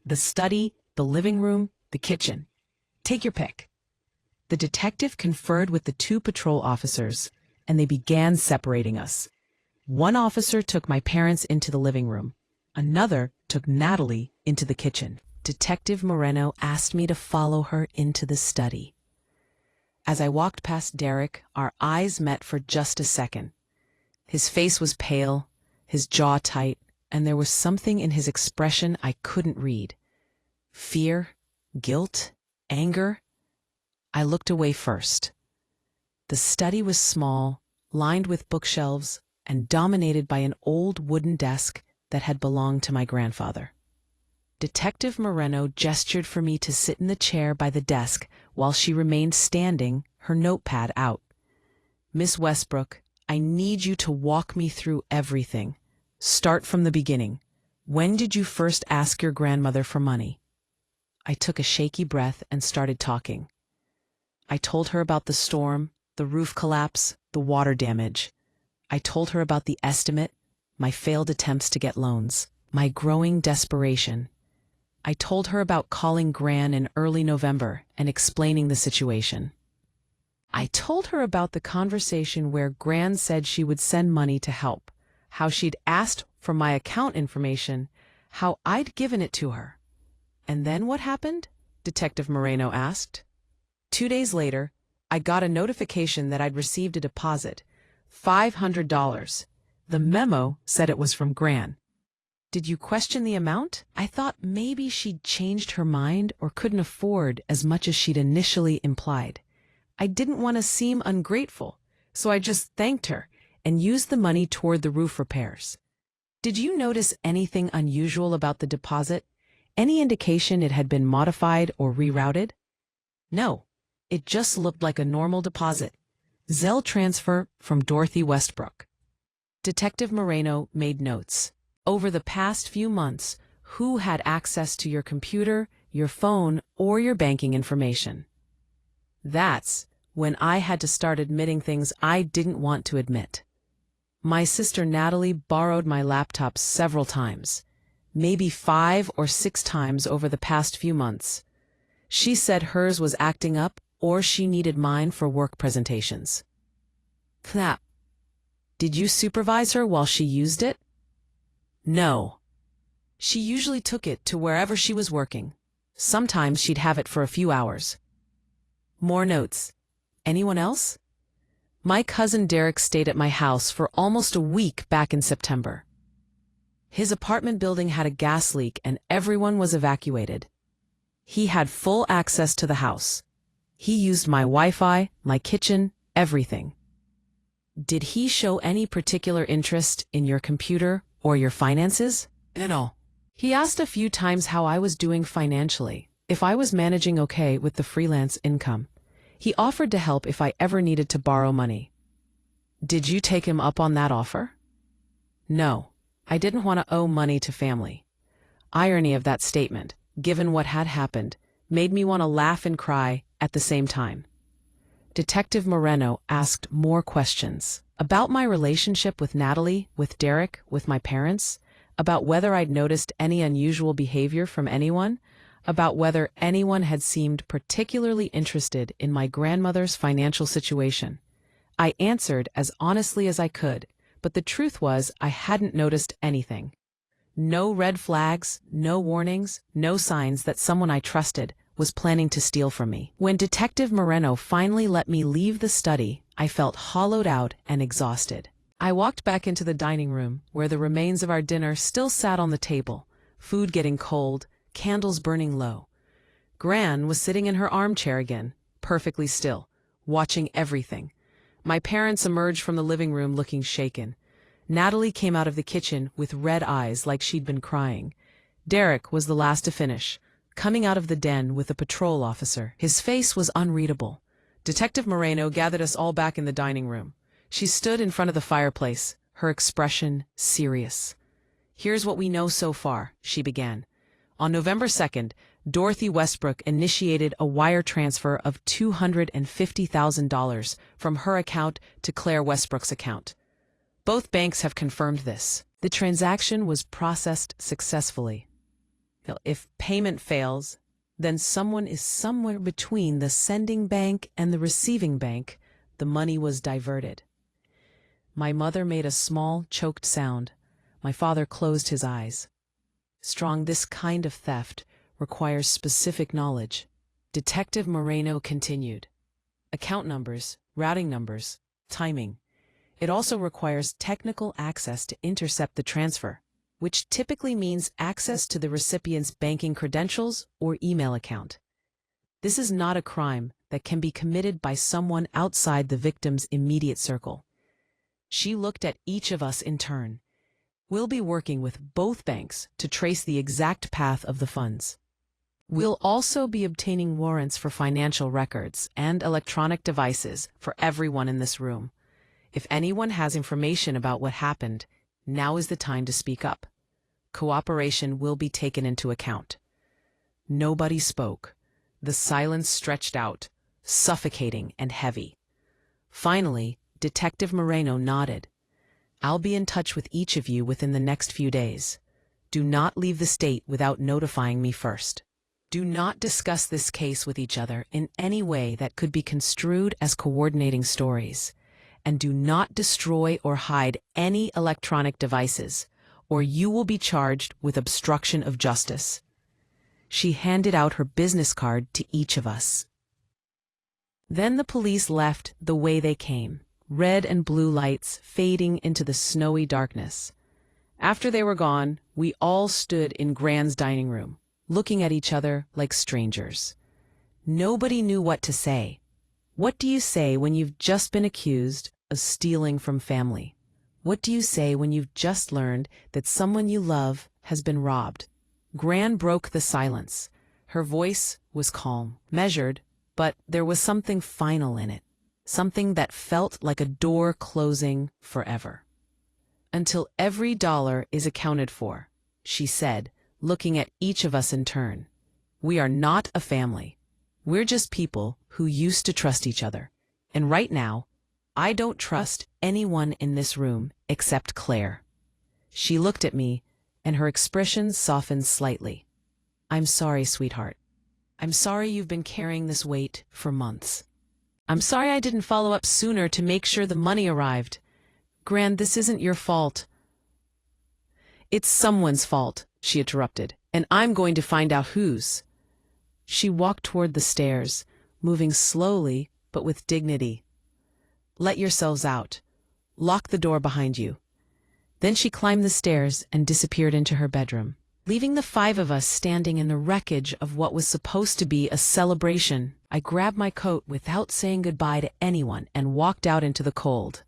The study, the living room, the kitchen. Take your pick. The detective conferred with the 2 patrol officers, and they began separating us. One officer took my parents into the living room. Another took Natalie into the kitchen. Detective Moreno asked me to follow her into the study. As I walked past Derek, our eyes met for just a second. His face was pale, his jaw tight, and there was something in his expression I couldn't read. Fear, guilt, anger. I looked away first. The study was small, lined with bookshelves, and dominated by an old wooden desk that had belonged to my grandfather. Detective Moreno gestured for me to sit in the chair by the desk while she remained standing, her notepad out. Miss Westbrook, I need you to walk me through everything. Start from the beginning. When did you first ask your grandmother for money? I took a shaky breath and started talking. I told her about the storm, the roof collapse, the water damage. I told her about the estimate, my failed attempts to get loans, my growing desperation. I told her about calling Gran in early November and explaining the situation. I told her about the conversation where Gran said she would send money to help, how she'd asked for my account information, how I'd given it to her. And then what happened? Detective Moreno asked. 2 days later, I got a notification that I'd received a deposit, $500. The memo said it was from Gran. Did you question the amount? I thought maybe she'd changed her mind or couldn't afford as much as she'd initially implied. I didn't want to seem ungrateful, so I just thanked her and used the money toward the roof repairs. Did you notice anything unusual about the deposit? Any indication it had been modified or rerouted? No, it just looked like a normal deposit. Zelle transfer from Dorothy Westbrook. Detective Moreno made notes. Over the past few months, who had access to your computer, your phone, or your banking information? That's when I had to start admitting things I didn't want to admit. My sister Natalie borrowed my laptop several times, maybe 5 or 6 times over the past few months. She said hers was acting up or she needed mine for work presentations. Snap. Did you supervise her while she used it? No. She usually took it to wherever she was working. Sometimes she'd have it for a few hours. More notes. Anyone else? My cousin Derek stayed at my house for almost a week back in September. His apartment building had a gas leak and everyone was evacuated. He had full access to the house. He used my Wi-Fi, my kitchen, everything. Did he show any particular interest in your computer or your finances? No. He asked a few times how I was doing financially, if I was managing okay with the freelance income. He offered to help if I ever needed to borrow money. Did you take him up on that offer? No, I didn't want to owe money to family. Irony of that statement, given what had happened, made me want to laugh and cry at the same time. Detective Moreno asked more questions about my relationship with Natalie, with Derek, with my parents, about whether I'd noticed any unusual behavior from anyone, about whether anyone had seemed particularly interested in my grandmother's financial situation. I answered as honestly as I could, but the truth was I hadn't noticed anything. No red flags, no warnings, no signs that someone I trusted was planning to steal from me. When Detective Moreno finally let me leave the study, I felt hollowed out and exhausted. I walked back into the dining room, where the remains of our dinner still sat on the table, food getting cold, candles burning low. Gran was sitting in her armchair again, perfectly still, watching everything. My parents emerged from the living room looking shaken. Natalie came out of the kitchen with red eyes like she'd been crying. Derek was the last to finish, coming out of the den with a patrol officer. His face was unreadable. Detective Moreno gathered us all back in the dining room. She stood in front of the fireplace, her expression serious. "Here's what we know so far," she began. On November 2nd, Dorothy Westbrook initiated a wire transfer of $250,000 from her account to Claire Westbrook's account. Both banks have confirmed this. The transaction was processed successfully. If payment fails, then someone is somewhere between the sending bank and the receiving bank. The money was diverted. My mother made a small, choked sound. My father closed his eyes. Strong, this kind of theft requires specific knowledge. Detective Moreno continued. Account numbers, routing numbers, timing. It also requires technical access to intercept the transfer, which typically means access to the recipient's banking credentials or email account. This is not a crime that can be committed by someone outside the victim's immediate circle. She looked at each of us in turn. We'll be working with both banks to trace the exact path of the funds. We'll also be obtaining warrants for financial records and electronic devices for everyone in this room. If anyone has information about what happened, now is the time to speak up. Cooperation will be taken into account. Nobody spoke. The silence stretched out, suffocating and heavy. Finally, Detective Moreno nodded. "I'll be in touch with each of you within the next few days. Do not leave the state without notifying me first. Do not discuss this case with each other in any way that could be construed as coordinating stories. And do not destroy or hide any electronic devices, or you will be charged with obstruction of justice." She handed out her business card to each of us. Then the police left the way they came, red and blue lights fading into the snowy darkness. After they were gone, we all stood in Gran's dining room, looking at each other like strangers. Nobody knew what to say. What do you say when you've just been accused of stealing from family? What do you say when you've just learned that someone you love has been robbed? Gran broke the silence. Her voice was calm, measured, but there was something final in it, something that felt like a door closing forever. "Until every dollar is accounted for," she said, looking at each of us in turn. "We are not a family. We're just people who used to trust each other. And right now, I don't trust anyone in this room except Claire." She looked at me, and her expression softened slightly. "I'm sorry, sweetheart. I'm sorry you've been carrying this weight for months. I'm sorry I didn't follow up sooner to make sure the money arrived. Gran, this isn't your fault." "It's someone's fault," she interrupted, "and I'm going to find out whose." She walked toward the stairs, moving slowly but with dignity. "Let yourselves out. Lock the door behind you." Then she climbed the stairs and disappeared into her bedroom, leaving the five of us standing in the wreckage of what was supposed to be a celebration. I grabbed my coat without saying goodbye to anyone and walked out into the cold.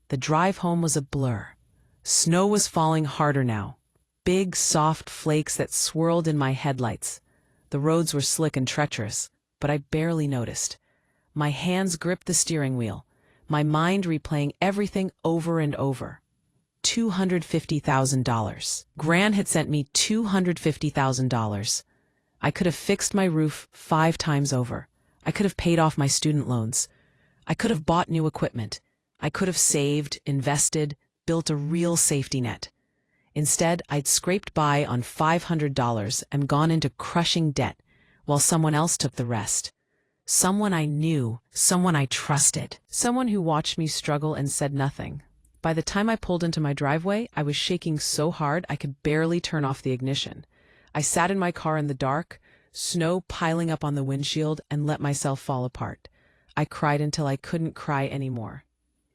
The drive home was a blur. Snow was falling harder now, big, soft flakes that swirled in my headlights. The roads were slick and treacherous, but I barely noticed. My hands gripped the steering wheel, my mind replaying everything over and over. $250,000. Gran had sent me $250,000. I could have fixed my roof 5 times over. I could have paid off my student loans. I could have bought new equipment. I could have saved, invested, built a real safety net. Instead, I'd scraped by on $500 and gone into crushing debt, while someone else took the rest. Someone I knew, someone I trusted, someone who watched me struggle and said nothing. By the time I pulled into my driveway, I was shaking so hard I could barely turn off the ignition. I sat in my car in the dark, snow piling up on the windshield, and let myself fall apart. I cried until I couldn't cry anymore.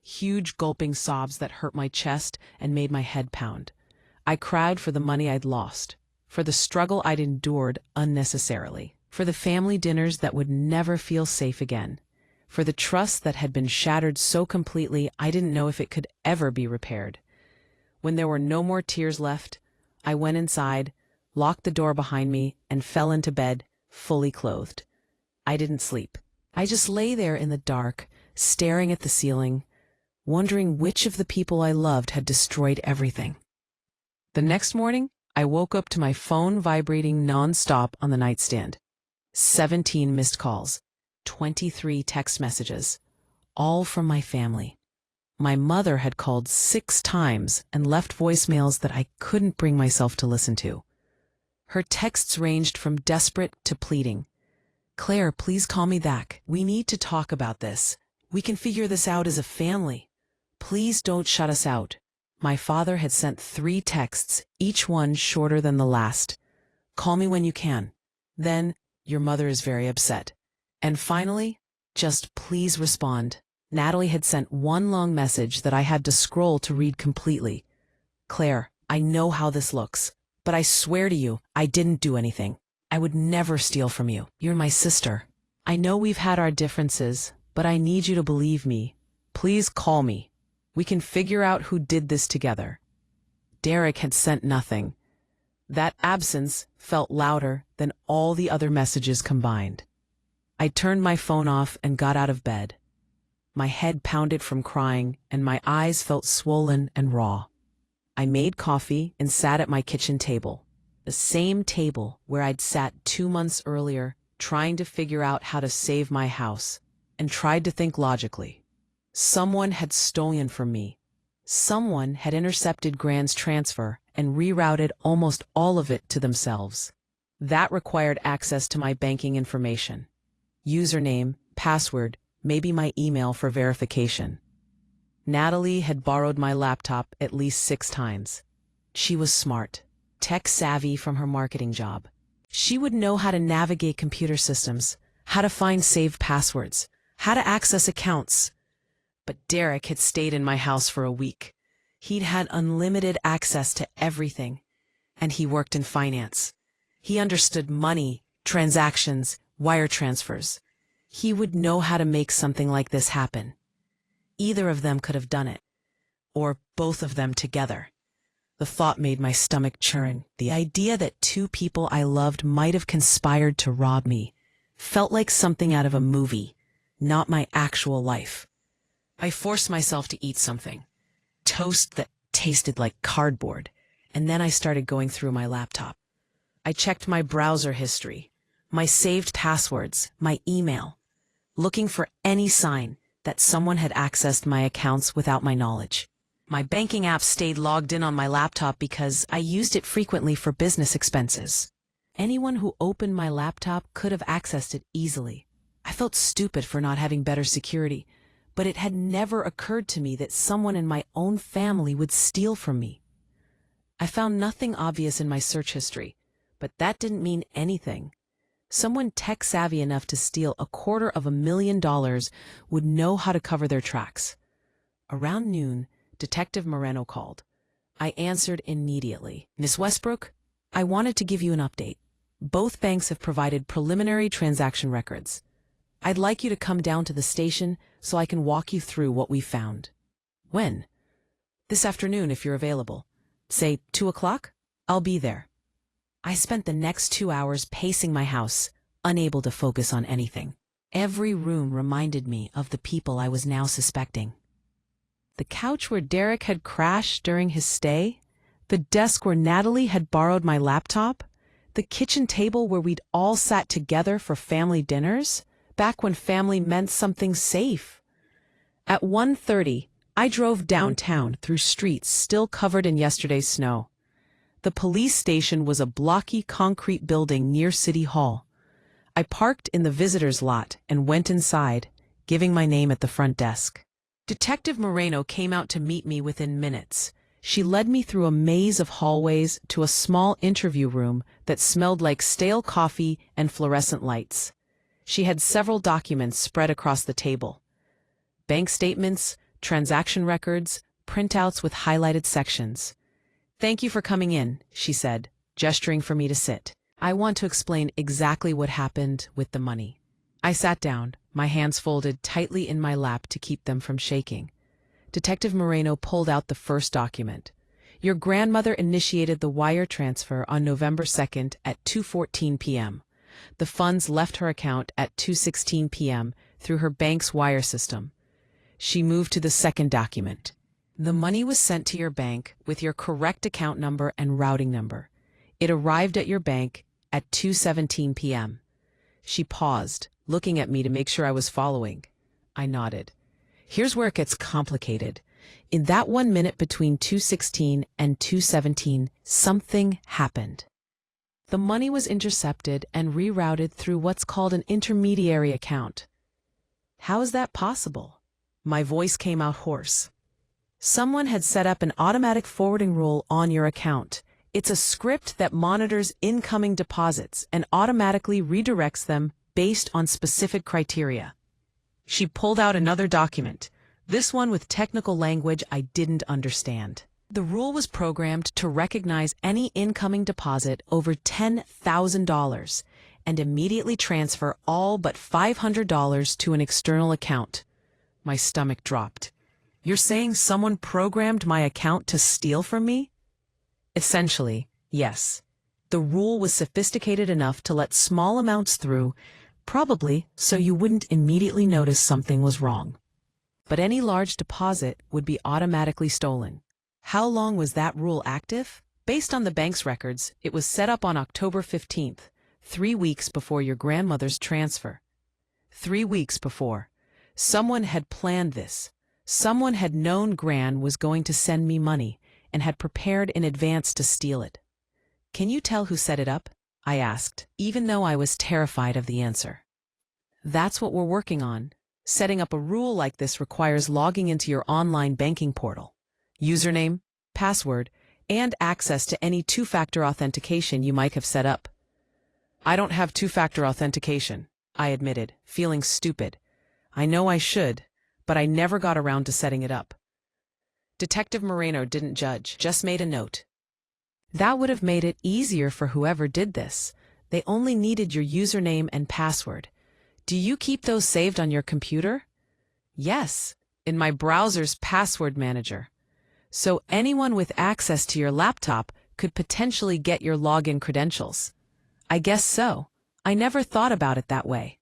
Huge gulping sobs that hurt my chest and made my head pound. I cried for the money I'd lost, for the struggle I'd endured unnecessarily, for the family dinners that would never feel safe again, for the trust that had been shattered so completely I didn't know if it could ever be repaired. When there were no more tears left, I went inside, locked the door behind me, and fell into bed, fully clothed. I didn't sleep. I just lay there in the dark, staring at the ceiling, wondering which of the people I loved had destroyed everything. The next morning, I woke up to my phone vibrating non-stop on the nightstand. 17 missed calls, 23 text messages, all from my family. My mother had called 6 times and left voicemails that I couldn't bring myself to listen to. Her texts ranged from desperate to pleading. "Claire, please call me back. We need to talk about this. We can figure this out as a family. Please don't shut us out." My father had sent 3 texts, each one shorter than the last. "Call me when you can. Then, your mother is very upset." And finally, "Just please respond." Natalie had sent one long message that I had to scroll to read completely. "Claire, I know how this looks, but I swear to you, I didn't do anything. I would never steal from you. You're my sister. I know we've had our differences, but I need you to believe me. Please call me. We can figure out who did this together." Derek had sent nothing. That absence felt louder than all the other messages combined. I turned my phone off and got out of bed. My head pounded from crying, and my eyes felt swollen and raw. I made coffee and sat at my kitchen table, the same table where I'd sat 2 months earlier, trying to figure out how to save my house, and tried to think logically. Someone had stolen from me. Someone had intercepted Gran's transfer and rerouted almost all of it to themselves. That required access to my banking information. Username, password, maybe my email for verification. Natalie had borrowed my laptop at least 6 times. She was smart, tech-savvy from her marketing job. She would know how to navigate computer systems, how to find saved passwords, how to access accounts. But Derek had stayed in my house for a week. He'd had unlimited access to everything, and he worked in finance. He understood money, transactions, wire transfers. He would know how to make something like this happen. Either of them could have done it, or both of them together. The thought made my stomach churn. The idea that two people I loved might have conspired to rob me felt like something out of a movie, not my actual life. I forced myself to eat something, toast that tasted like cardboard, and then I started going through my laptop. I checked my browser history, my saved passwords, my email, looking for any sign that someone had accessed my accounts without my knowledge. My banking app stayed logged in on my laptop because I used it frequently for business expenses. Anyone who opened my laptop could have accessed it easily. I felt stupid for not having better security, but it had never occurred to me that someone in my own family would steal from me. I found nothing obvious in my search history, but that didn't mean anything. Someone tech-savvy enough to steal $250,000 would know how to cover their tracks. Around noon, Detective Moreno called. I answered immediately. Miss Westbrook, I wanted to give you an update. Both banks have provided preliminary transaction records. I'd like you to come down to the station so I can walk you through what we found. When? This afternoon, if you're available. Say 2 o'clock? I'll be there. I spent the next 2 hours pacing my house, unable to focus on anything. Every room reminded me of the people I was now suspecting. The couch where Derek had crashed during his stay, the desk where Natalie had borrowed my laptop, the kitchen table where we'd all sat together for family dinners, back when family meant something safe. At 1:30, I drove downtown through streets still covered in yesterday's snow. The police station was a blocky concrete building near City Hall. I parked in the visitor's lot and went inside, giving my name at the front desk. Detective Moreno came out to meet me within minutes. She led me through a maze of hallways to a small interview room that smelled like stale coffee and fluorescent lights. She had several documents spread across the table. Bank statements, transaction records, printouts with highlighted sections. "Thank you for coming in," she said, gesturing for me to sit. "I want to explain exactly what happened with the money." I sat down, my hands folded tightly in my lap to keep them from shaking. Detective Moreno pulled out the first document. "Your grandmother initiated the wire transfer on November 2nd at 2:14 p.m. The funds left her account at 2:16 p.m. through her bank's wire system." She moved to the second document. "The money was sent to your bank with your correct account number and routing number. It arrived at your bank at 2:17 p.m. She paused, looking at me to make sure I was following. I nodded. "Here's where it gets complicated. In that 1 minute between 2:16 and 2:17, something happened. The money was intercepted and rerouted through what's called an intermediary account." "How is that possible?" My voice came out hoarse. "Someone had set up an automatic forwarding rule on your account. It's a script that monitors incoming deposits and automatically redirects them based on specific criteria." She pulled out another document, this one with technical language I didn't understand. "The rule was programmed to recognize any incoming deposit over $10,000 and immediately transfer all but $500 to an external account." My stomach dropped. "You're saying someone programmed my account to steal from me?" "Essentially, yes. The rule was sophisticated enough to let small amounts through, probably so you wouldn't immediately notice something was wrong. But any large deposit would be automatically stolen." "How long was that rule active?" "Based on the bank's records, it was set up on October 15th, 3 weeks before your grandmother's transfer." 3 weeks before. Someone had planned this. Someone had known Gran was going to send me money and had prepared in advance to steal it. "Can you tell who set it up?" I asked, even though I was terrified of the answer. "That's what we're working on. Setting up a rule like this requires logging into your online banking portal. Username, password, and access to any two-factor authentication you might have set up. I don't have two-factor authentication, I admitted, feeling stupid. I know I should, but I never got around to setting it up. Detective Moreno didn't judge, just made a note. That would have made it easier for whoever did this. They only needed your username and password. Do you keep those saved on your computer? Yes, in my browser's password manager. So anyone with access to your laptop could potentially get your login credentials. I guess so. I never thought about it that way.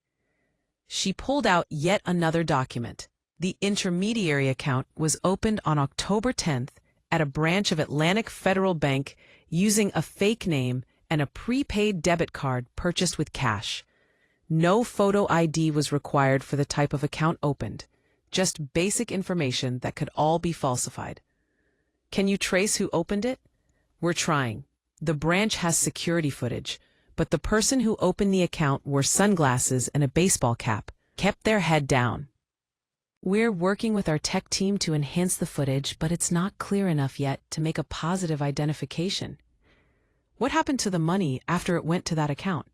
She pulled out yet another document. The intermediary account was opened on October 10th at a branch of Atlantic Federal Bank using a fake name and a prepaid debit card purchased with cash. No photo ID was required for the type of account opened, just basic information that could all be falsified. Can you trace who opened it? We're trying. The branch has security footage, but the person who opened the account wore sunglasses and a baseball cap, kept their head down. We're working with our tech team to enhance the footage, but it's not clear enough yet to make a positive identification. What happened to the money after it went to that account?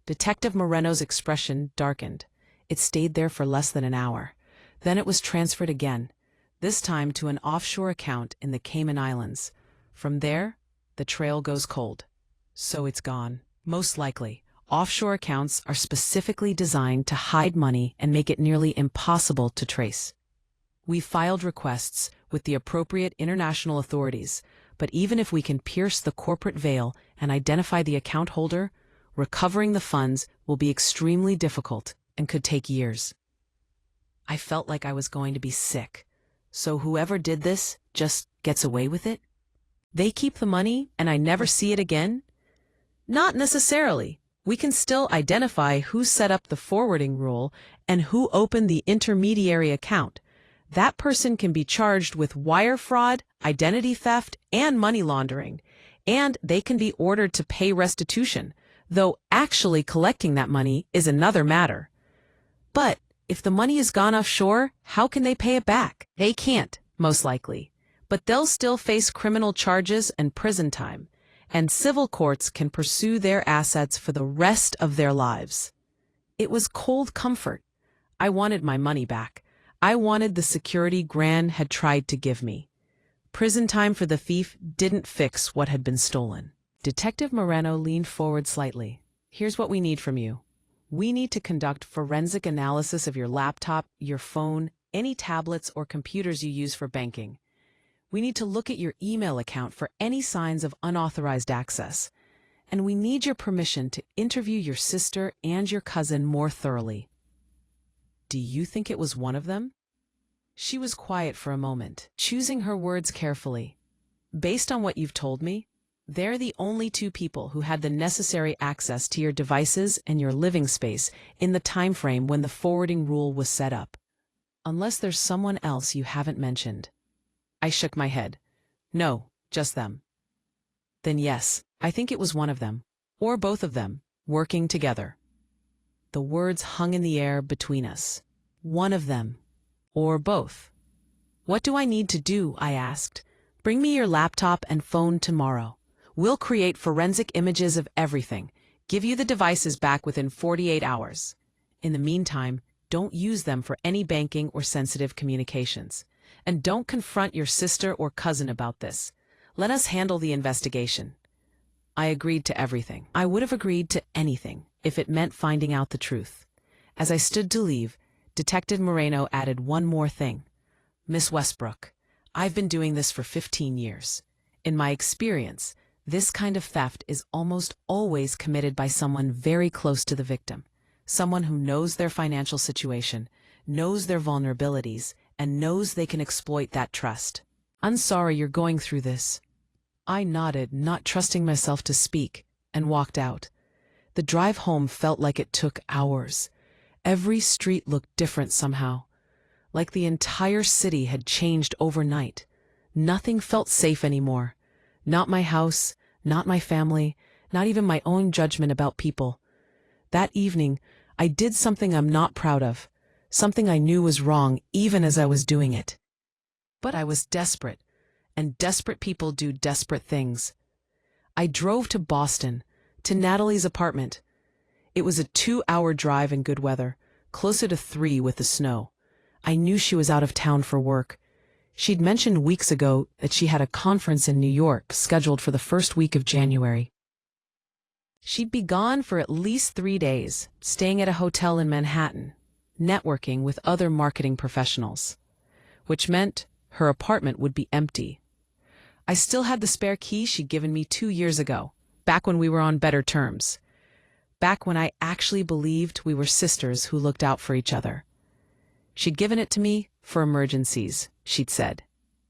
Detective Moreno's expression darkened. It stayed there for less than an hour. Then it was transferred again, this time to an offshore account in the Cayman Islands. From there, the trail goes cold. So it's gone. Most likely, offshore accounts are specifically designed to hide money and make it nearly impossible to trace. We filed requests with the appropriate international authorities, but even if we can pierce the corporate veil and identify the account holder, recovering the funds will be extremely difficult and could take years. I felt like I was going to be sick. So whoever did this just gets away with it? They keep the money and I never see it again? Not necessarily. We can still identify who set up the forwarding rule and who opened the intermediary account. That person can be charged with wire fraud, identity theft, and money laundering, and they can be ordered to pay restitution, though actually collecting that money is another matter. But if the money is gone offshore, how can they pay it back? They can't, most likely, but they'll still face criminal charges and prison time, and civil courts can pursue their assets for the rest of their lives. It was cold comfort. I wanted my money back. I wanted the security Gran had tried to give me. Prison time for the thief didn't fix what had been stolen. Detective Moreno leaned forward slightly. Here's what we need from you. We need to conduct forensic analysis of your laptop, your phone, any tablets or computers you use for banking. We need to look at your email account for any signs of unauthorized access. And we need your permission to interview your sister and your cousin more thoroughly. Do you think it was one of them? She was quiet for a moment, choosing her words carefully. Based on what you've told me, they're the only two people who had the necessary access to your devices and your living space in the time frame when the forwarding rule was set up. Unless there's someone else you haven't mentioned. I shook my head. No, just them. Then yes, I think it was one of them, or both of them, working together. The words hung in the air between us. One of them, or both. What do I need to do? I asked. Bring me your laptop and phone tomorrow. We'll create forensic images of everything, give you the devices back within 48 hours. In the meantime, don't use them for any banking or sensitive communications. And don't confront your sister or cousin about this. Let us handle the investigation. I agreed to everything. I would have agreed to anything if it meant finding out the truth. As I stood to leave, Detective Moreno added one more thing. Miss Westbrook, I've been doing this for 15 years. In my experience, this kind of theft is almost always committed by someone very close to the victim. Someone who knows their financial situation, knows their vulnerabilities, and knows they can exploit that trust. I'm sorry you're going through this. I nodded, not trusting myself to speak, and walked out. The drive home felt like it took hours. Every street looked different somehow, like the entire city had changed overnight. Nothing felt safe anymore. Not my house, not my family, not even my own judgment about people. That evening, I did something I'm not proud of, something I knew was wrong even as I was doing it. But I was desperate, and desperate people do desperate things. I drove to Boston, to Natalie's apartment. It was a 2-hour drive in good weather, closer to 3 with the snow. I knew she was out of town for work. She'd mentioned weeks ago that she had a conference in New York scheduled for the first week of January. She'd be gone for at least 3 days, staying at a hotel in Manhattan, networking with other marketing professionals, which meant her apartment would be empty. I still had the spare key she'd given me 2 years ago, back when we were on better terms, back when I actually believed we were sisters who looked out for each other. She'd given it to me for emergencies, she'd said,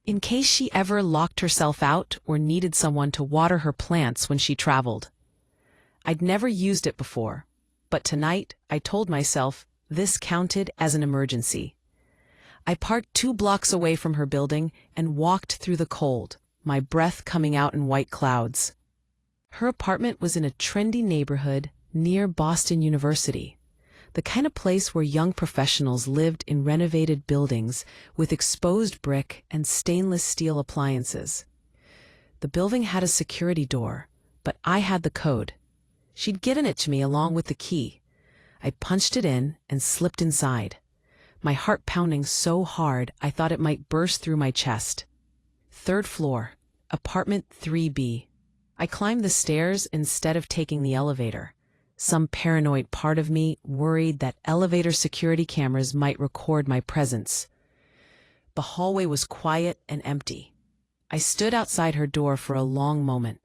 in case she ever locked herself out or needed someone to water her plants when she traveled. I'd never used it before, but tonight I told myself this counted as an emergency. I parked 2 blocks away from her building and walked through the cold, my breath coming out in white clouds. Her apartment was in a trendy neighborhood near Boston University, the kind of place where young professionals lived in renovated buildings with exposed brick and stainless steel appliances. The building had a security door, but I had the code. She'd given it to me along with the key. I punched it in and slipped inside, my heart pounding so hard I thought it might burst through my chest. 3rd floor, apartment 3B. I climbed the stairs instead of taking the elevator. Some paranoid part of me worried that elevator security cameras might record my presence. The hallway was quiet and empty. I stood outside her door for a long moment,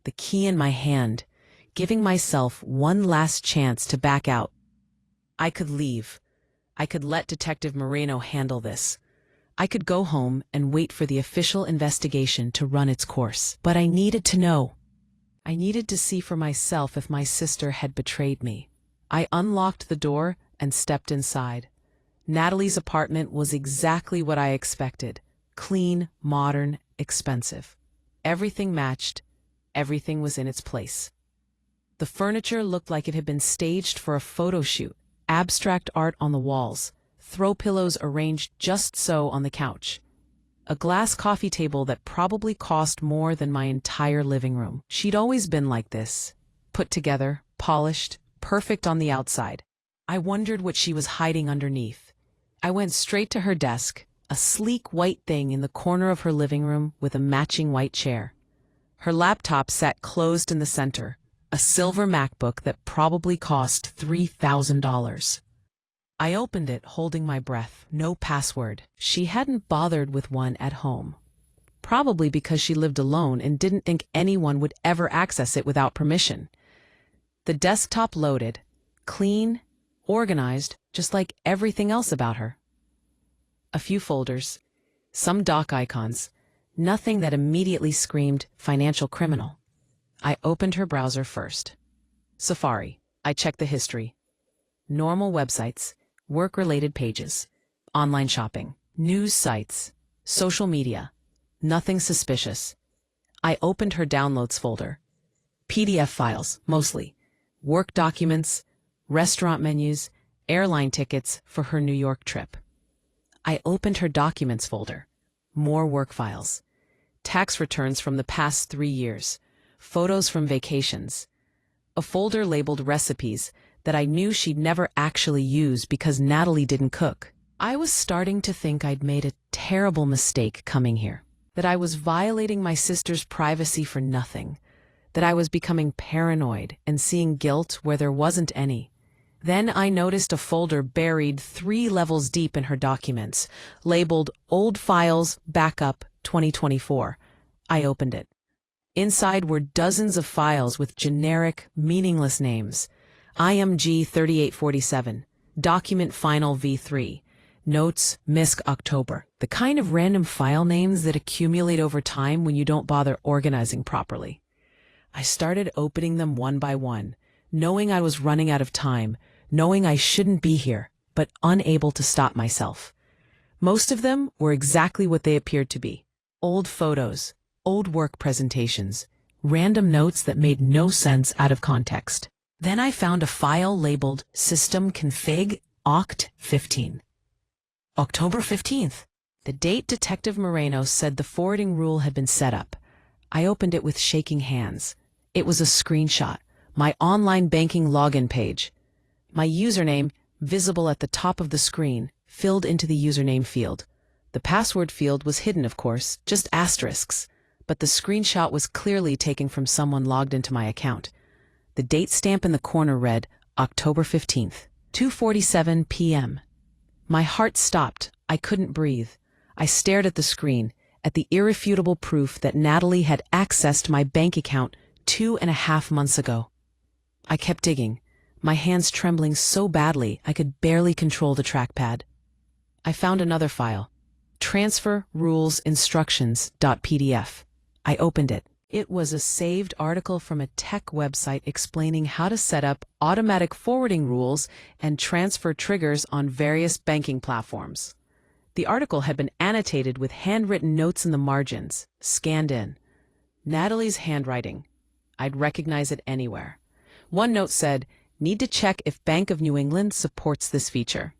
the key in my hand, giving myself one last chance to back out. I could leave. I could let Detective Moreno handle this. I could go home and wait for the official investigation to run its course. But I needed to know. I needed to see for myself if my sister had betrayed me. I unlocked the door and stepped inside. Natalie's apartment was exactly what I expected. Clean, modern, expensive. Everything matched. Everything was in its place. The furniture looked like it had been staged for a photo shoot. Abstract art on the walls, throw pillows arranged just so on the couch. A glass coffee table that probably cost more than my entire living room. She'd always been like this, put together, polished, perfect on the outside. I wondered what she was hiding underneath. I went straight to her desk, a sleek white thing in the corner of her living room with a matching white chair. Her laptop sat closed in the center, a silver MacBook that probably cost $3,000. I opened it, holding my breath. No password. She hadn't bothered with one at home. Probably because she lived alone and didn't think anyone would ever access it without permission. The desktop loaded, clean, organized, just like everything else about her. A few folders, some doc icons, nothing that immediately screamed financial criminal. I opened her browser first. Safari. I checked the history. Normal websites, work-related pages, online shopping, news sites, social media. Nothing suspicious. I opened her downloads folder. PDF files, mostly. Work documents, restaurant menus, airline tickets for her New York trip. I opened her documents folder. More work files. Tax returns from the past 3 years. Photos from vacations. A folder labeled recipes that I knew she'd never actually use because Natalie didn't cook. I was starting to think I'd made a terrible mistake coming here. That I was violating my sister's privacy for nothing. That I was becoming paranoid and seeing guilt where there wasn't any. Then I noticed a folder buried 3 levels deep in her documents, labeled Old Files Backup 2024. I opened it. Inside were dozens of files with generic, meaningless names. IMG 3847, Document Final V3, Notes MISC October. The kind of random file names that accumulate over time when you don't bother organizing properly. I started opening them one by one, knowing I was running out of time, knowing I shouldn't be here, but unable to stop myself. Most of them were exactly what they appeared to be. Old photos, old work presentations, random notes that made no sense out of context. Then I found a file labeled System Config Oct 15. October 15th. The date Detective Moreno said the forwarding rule had been set up. I opened it with shaking hands. It was a screenshot, my online banking login page. My username, visible at the top of the screen, filled into the username field. The password field was hidden, of course, just asterisks, but the screenshot was clearly taken from someone logged into my account. The date stamp in the corner read October 15th, 2:47 p.m. My heart stopped. I couldn't breathe. I stared at the screen, at the irrefutable proof that Natalie had accessed my bank account 2.5 months ago. I kept digging, my hands trembling so badly I could barely control the trackpad. I found another file, Transfer Rules Instructions.pdf. I opened it. It was a saved article from a tech website explaining how to set up automatic forwarding rules and transfer triggers on various banking platforms. The article had been annotated with handwritten notes in the margins, scanned in. Natalie's handwriting. I'd recognize it anywhere. One note said, "Need to check if Bank of New England supports this feature."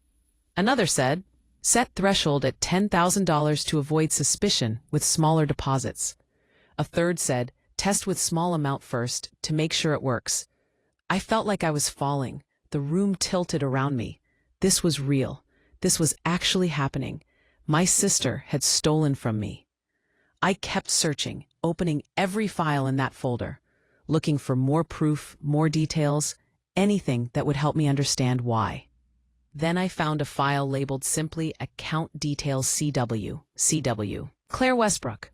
Another said, "Set threshold at $10,000 to avoid suspicion with smaller deposits." A third said, "Test with small amount first to make sure it works." I felt like I was falling. The room tilted around me. This was real. This was actually happening. My sister had stolen from me. I kept searching, opening every file in that folder, looking for more proof, more details, anything that would help me understand why. Then I found a file labeled simply Account Details CW. Claire Westbrook.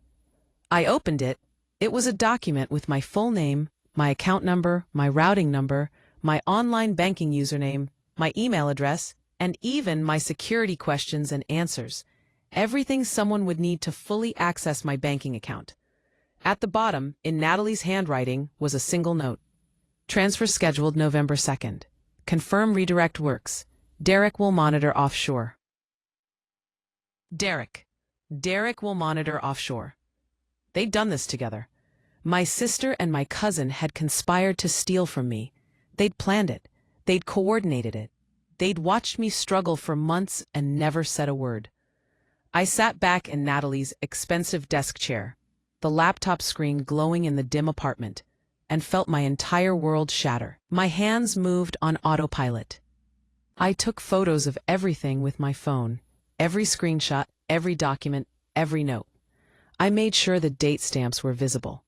I opened it. It was a document with my full name, my account number, my routing number, my online banking username, my email address, and even my security questions and answers. Everything someone would need to fully access my banking account. At the bottom, in Natalie's handwriting, was a single note. Transfer scheduled November 2nd. Confirm redirect works. Derek will monitor offshore. Derek will monitor offshore. They'd done this together. My sister and my cousin had conspired to steal from me. They'd planned it. They'd coordinated it. They'd watched me struggle for months and never said a word. I sat back in Natalie's expensive desk chair, the laptop screen glowing in the dim apartment, and felt my entire world shatter. My hands moved on autopilot. I took photos of everything with my phone, every screenshot, every document, every note. I made sure the date stamps were visible.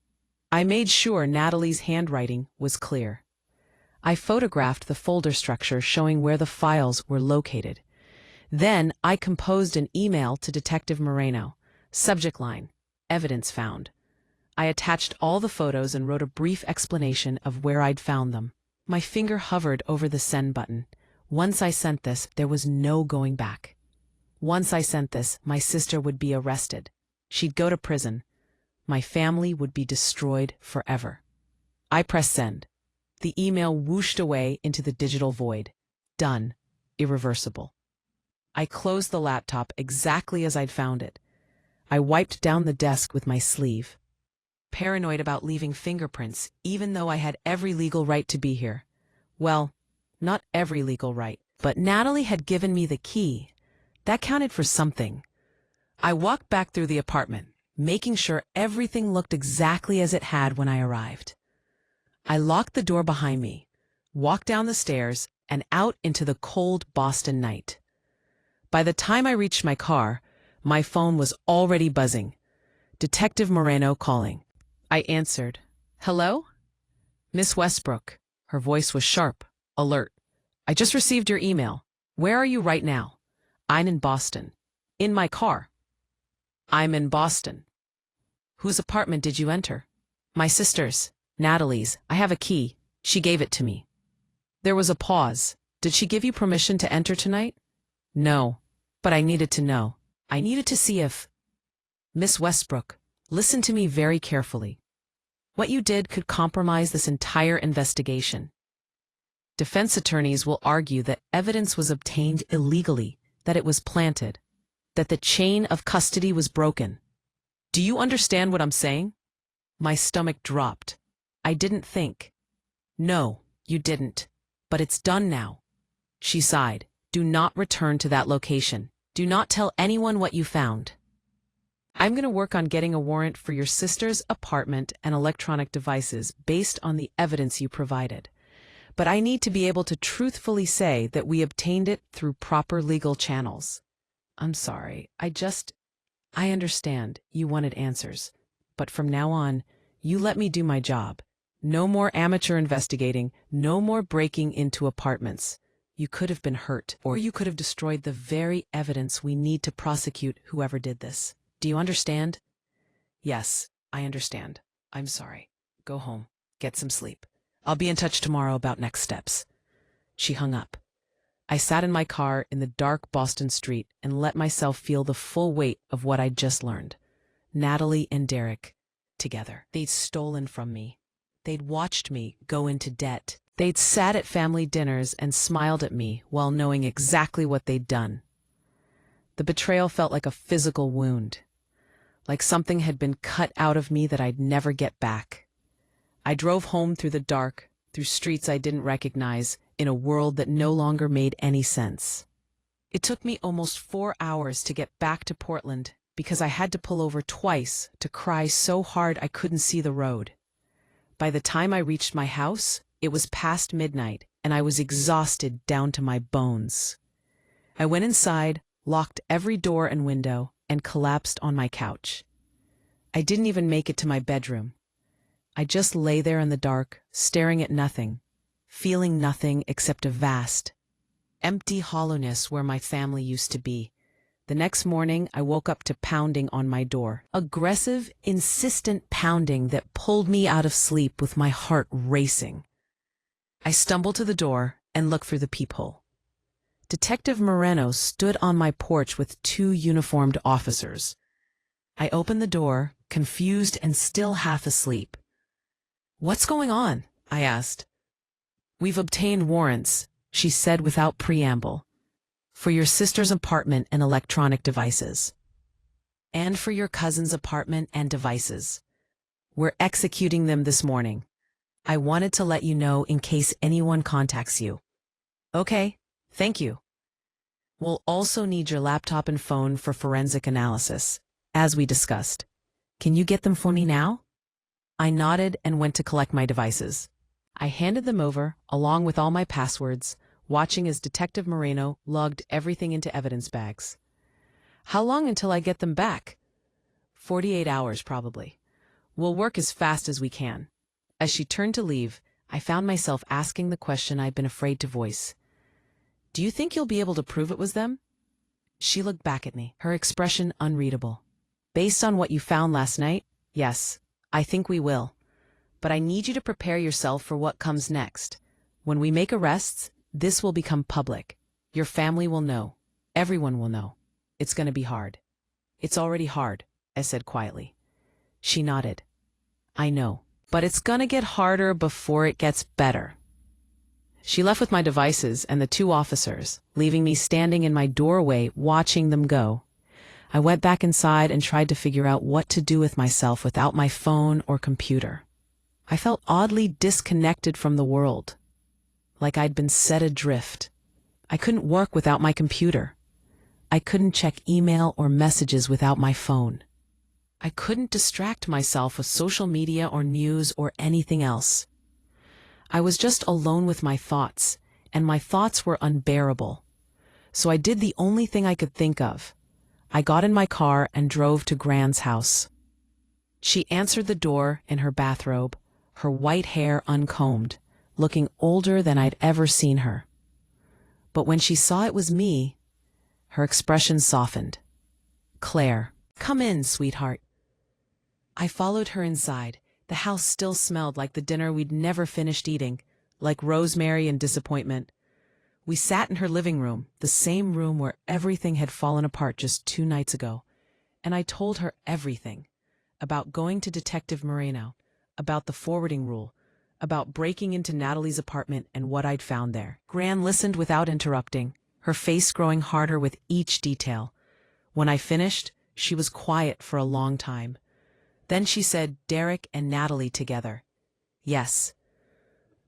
I made sure Natalie's handwriting was clear. I photographed the folder structure showing where the files were located. Then I composed an email to Detective Moreno. Subject line, evidence found. I attached all the photos and wrote a brief explanation of where I'd found them. My finger hovered over the send button. Once I sent this, there was no going back. Once I sent this, my sister would be arrested. She'd go to prison. My family would be destroyed forever. I pressed send. The email whooshed away into the digital void. Done. Irreversible. I closed the laptop exactly as I'd found it. I wiped down the desk with my sleeve. Paranoid about leaving fingerprints, even though I had every legal right to be here. Well, not every legal right, but Natalie had given me the key. That counted for something. I walked back through the apartment, making sure everything looked exactly as it had when I arrived. I locked the door behind me, walked down the stairs, and out into the cold Boston night. By the time I reached my car, my phone was already buzzing. Detective Moreno calling. I answered. "Hello? Miss Westbrook." Her voice was sharp, alert. "I just received your email. Where are you right now?" "I'm in Boston." "In my car." "I'm in Boston." "Whose apartment did you enter?" "My sister's, Natalie's. I have a key. She gave it to me." There was a pause. "Did she give you permission to enter tonight?" "No, but I needed to know. I needed to see if—" "Miss Westbrook, listen to me very carefully. What you did could compromise this entire investigation. Defense attorneys will argue that evidence was obtained illegally, that it was planted, that the chain of custody was broken. Do you understand what I'm saying?" My stomach dropped. I didn't think. "No, you didn't. But it's done now." She sighed. "Do not return to that location. Do not tell anyone what you found. I'm going to work on getting a warrant for your sister's apartment and electronic devices based on the evidence you provided. But I need to be able to truthfully say that we obtained it through proper legal channels. I'm sorry, I understand you wanted answers. But from now on, you let me do my job. No more amateur investigating, no more breaking into apartments. You could have been hurt, or you could have destroyed the very evidence we need to prosecute whoever did this. Do you understand? Yes, I understand. I'm sorry. Go home. Get some sleep. I'll be in touch tomorrow about next steps. She hung up. I sat in my car in the dark Boston street and let myself feel the full weight of what I'd just learned. Natalie and Derek, together. They'd stolen from me. They'd watched me go into debt. They'd sat at family dinners and smiled at me while knowing exactly what they'd done. The betrayal felt like a physical wound, like something had been cut out of me that I'd never get back. I drove home through the dark, through streets I didn't recognize, in a world that no longer made any sense. It took me almost 4 hours to get back to Portland because I had to pull over twice to cry so hard I couldn't see the road. By the time I reached my house, it was past midnight, and I was exhausted down to my bones. I went inside, locked every door and window, and collapsed on my couch. I didn't even make it to my bedroom. I just lay there in the dark, staring at nothing, feeling nothing except a vast, empty hollowness where my family used to be. The next morning, I woke up to pounding on my door. Aggressive, insistent pounding that pulled me out of sleep with my heart racing. I stumbled to the door and looked through the peephole. Detective Moreno stood on my porch with 2 uniformed officers. I opened the door, confused and still half asleep. "What's going on?" I asked. "We've obtained warrants," she said without preamble, "for your sister's apartment and electronic devices. And for your cousin's apartment and devices. We're executing them this morning. I wanted to let you know in case anyone contacts you." "Okay, thank you. We'll also need your laptop and phone for forensic analysis, as we discussed. Can you get them for me now?" I nodded and went to collect my devices. I handed them over, along with all my passwords, watching as Detective Moreno lugged everything into evidence bags. "How long until I get them back?" 48 hours, probably. We'll work as fast as we can." As she turned to leave, I found myself asking the question I'd been afraid to voice. "Do you think you'll be able to prove it was them?" She looked back at me, her expression unreadable. "Based on what you found last night, yes, I think we will. But I need you to prepare yourself for what comes next. When we make arrests, this will become public. Your family will know. Everyone will know. It's going to be hard." "It's already hard," I said quietly. She nodded. "I know, but it's going to get harder before it gets better." She left with my devices and the 2 officers, leaving me standing in my doorway watching them go. I went back inside and tried to figure out what to do with myself without my phone or computer. I felt oddly disconnected from the world, like I'd been set adrift. I couldn't work without my computer. I couldn't check email or messages without my phone. I couldn't distract myself with social media or news or anything else. I was just alone with my thoughts, and my thoughts were unbearable. So I did the only thing I could think of. I got in my car and drove to Gran's house. She answered the door in her bathrobe, her white hair uncombed, looking older than I'd ever seen her. But when she saw it was me, her expression softened. "Claire, come in, sweetheart." I followed her inside. The house still smelled like the dinner we'd never finished eating, like rosemary and disappointment. We sat in her living room, the same room where everything had fallen apart just 2 nights ago, and I told her everything. About going to Detective Moreno, about the forwarding rule, about breaking into Natalie's apartment and what I'd found there. Gran listened without interrupting, her face growing harder with each detail. When I finished, she was quiet for a long time. Then she said, "Derek and Natalie together." Yes.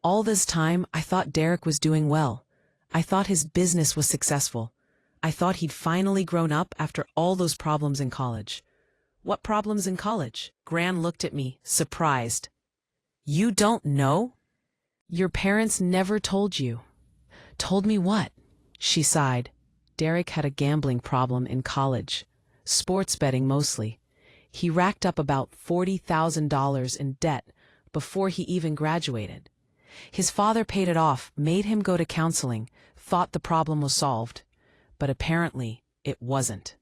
All this time, I thought Derek was doing well. I thought his business was successful. I thought he'd finally grown up after all those problems in college. What problems in college? Gran looked at me, surprised. You don't know? Your parents never told you. Told me what? She sighed. Derek had a gambling problem in college. Sports betting mostly. He racked up about $40,000 in debt before he even graduated. His father paid it off, made him go to counseling, thought the problem was solved. But apparently, it wasn't.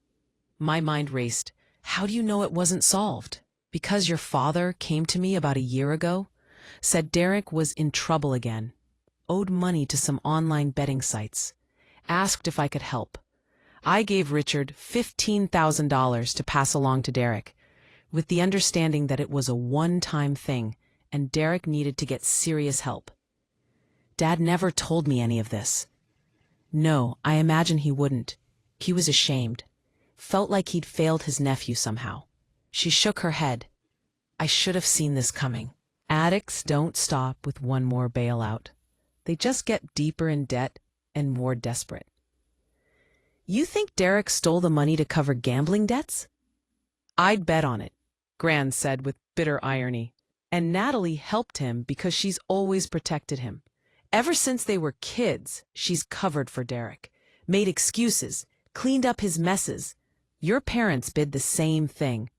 My mind raced. How do you know it wasn't solved? Because your father came to me about a year ago, said Derek was in trouble again, owed money to some online betting sites, asked if I could help. I gave Richard $15,000 to pass along to Derek, with the understanding that it was a one-time thing and Derek needed to get serious help. Dad never told me any of this. No, I imagine he wouldn't. He was ashamed. Felt like he'd failed his nephew somehow. She shook her head. I should have seen this coming. Addicts don't stop with one more bailout. They just get deeper in debt and more desperate. You think Derek stole the money to cover gambling debts? I'd bet on it, Gran said with bitter irony. And Natalie helped him because she's always protected him. Ever since they were kids, she's covered for Derek, made excuses, cleaned up his messes. Your parents did the same thing.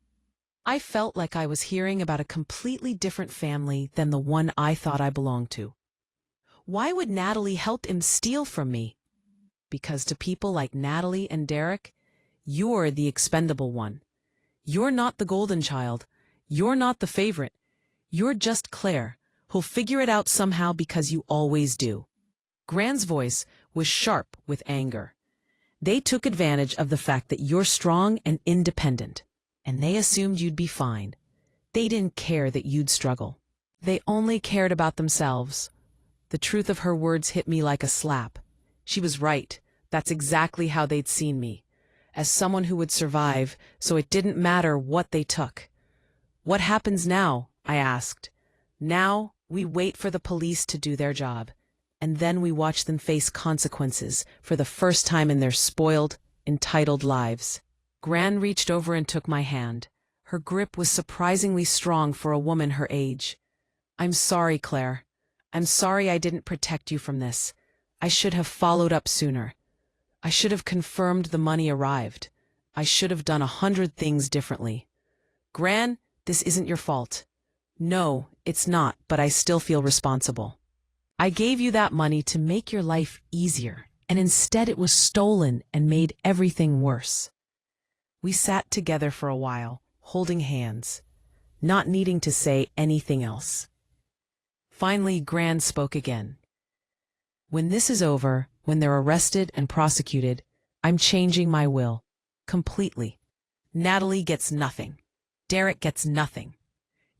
I felt like I was hearing about a completely different family than the one I thought I belonged to. Why would Natalie help him steal from me? Because to people like Natalie and Derek, you're the expendable one. You're not the golden child. You're not the favorite. You're just Claire, who'll figure it out somehow because you always do. Gran's voice was sharp with anger. They took advantage of the fact that you're strong and independent, and they assumed you'd be fine. They didn't care that you'd struggle. They only cared about themselves. The truth of her words hit me like a slap. She was right. That's exactly how they'd seen me, as someone who would survive, so it didn't matter what they took. What happens now? I asked. Now we wait for the police to do their job, and then we watch them face consequences for the first time in their spoiled, entitled lives. Gran reached over and took my hand. Her grip was surprisingly strong for a woman her age. I'm sorry, Claire. I'm sorry I didn't protect you from this. I should have followed up sooner. I should have confirmed the money arrived. I should have done 100 things differently. Gran, this isn't your fault. No, it's not, but I still feel responsible. I gave you that money to make your life easier, and instead it was stolen and made everything worse. We sat together for a while, holding hands, not needing to say anything else. Finally, Gran spoke again. When this is over, when they're arrested and prosecuted, I'm changing my will. Completely. Natalie gets nothing. Derek gets nothing.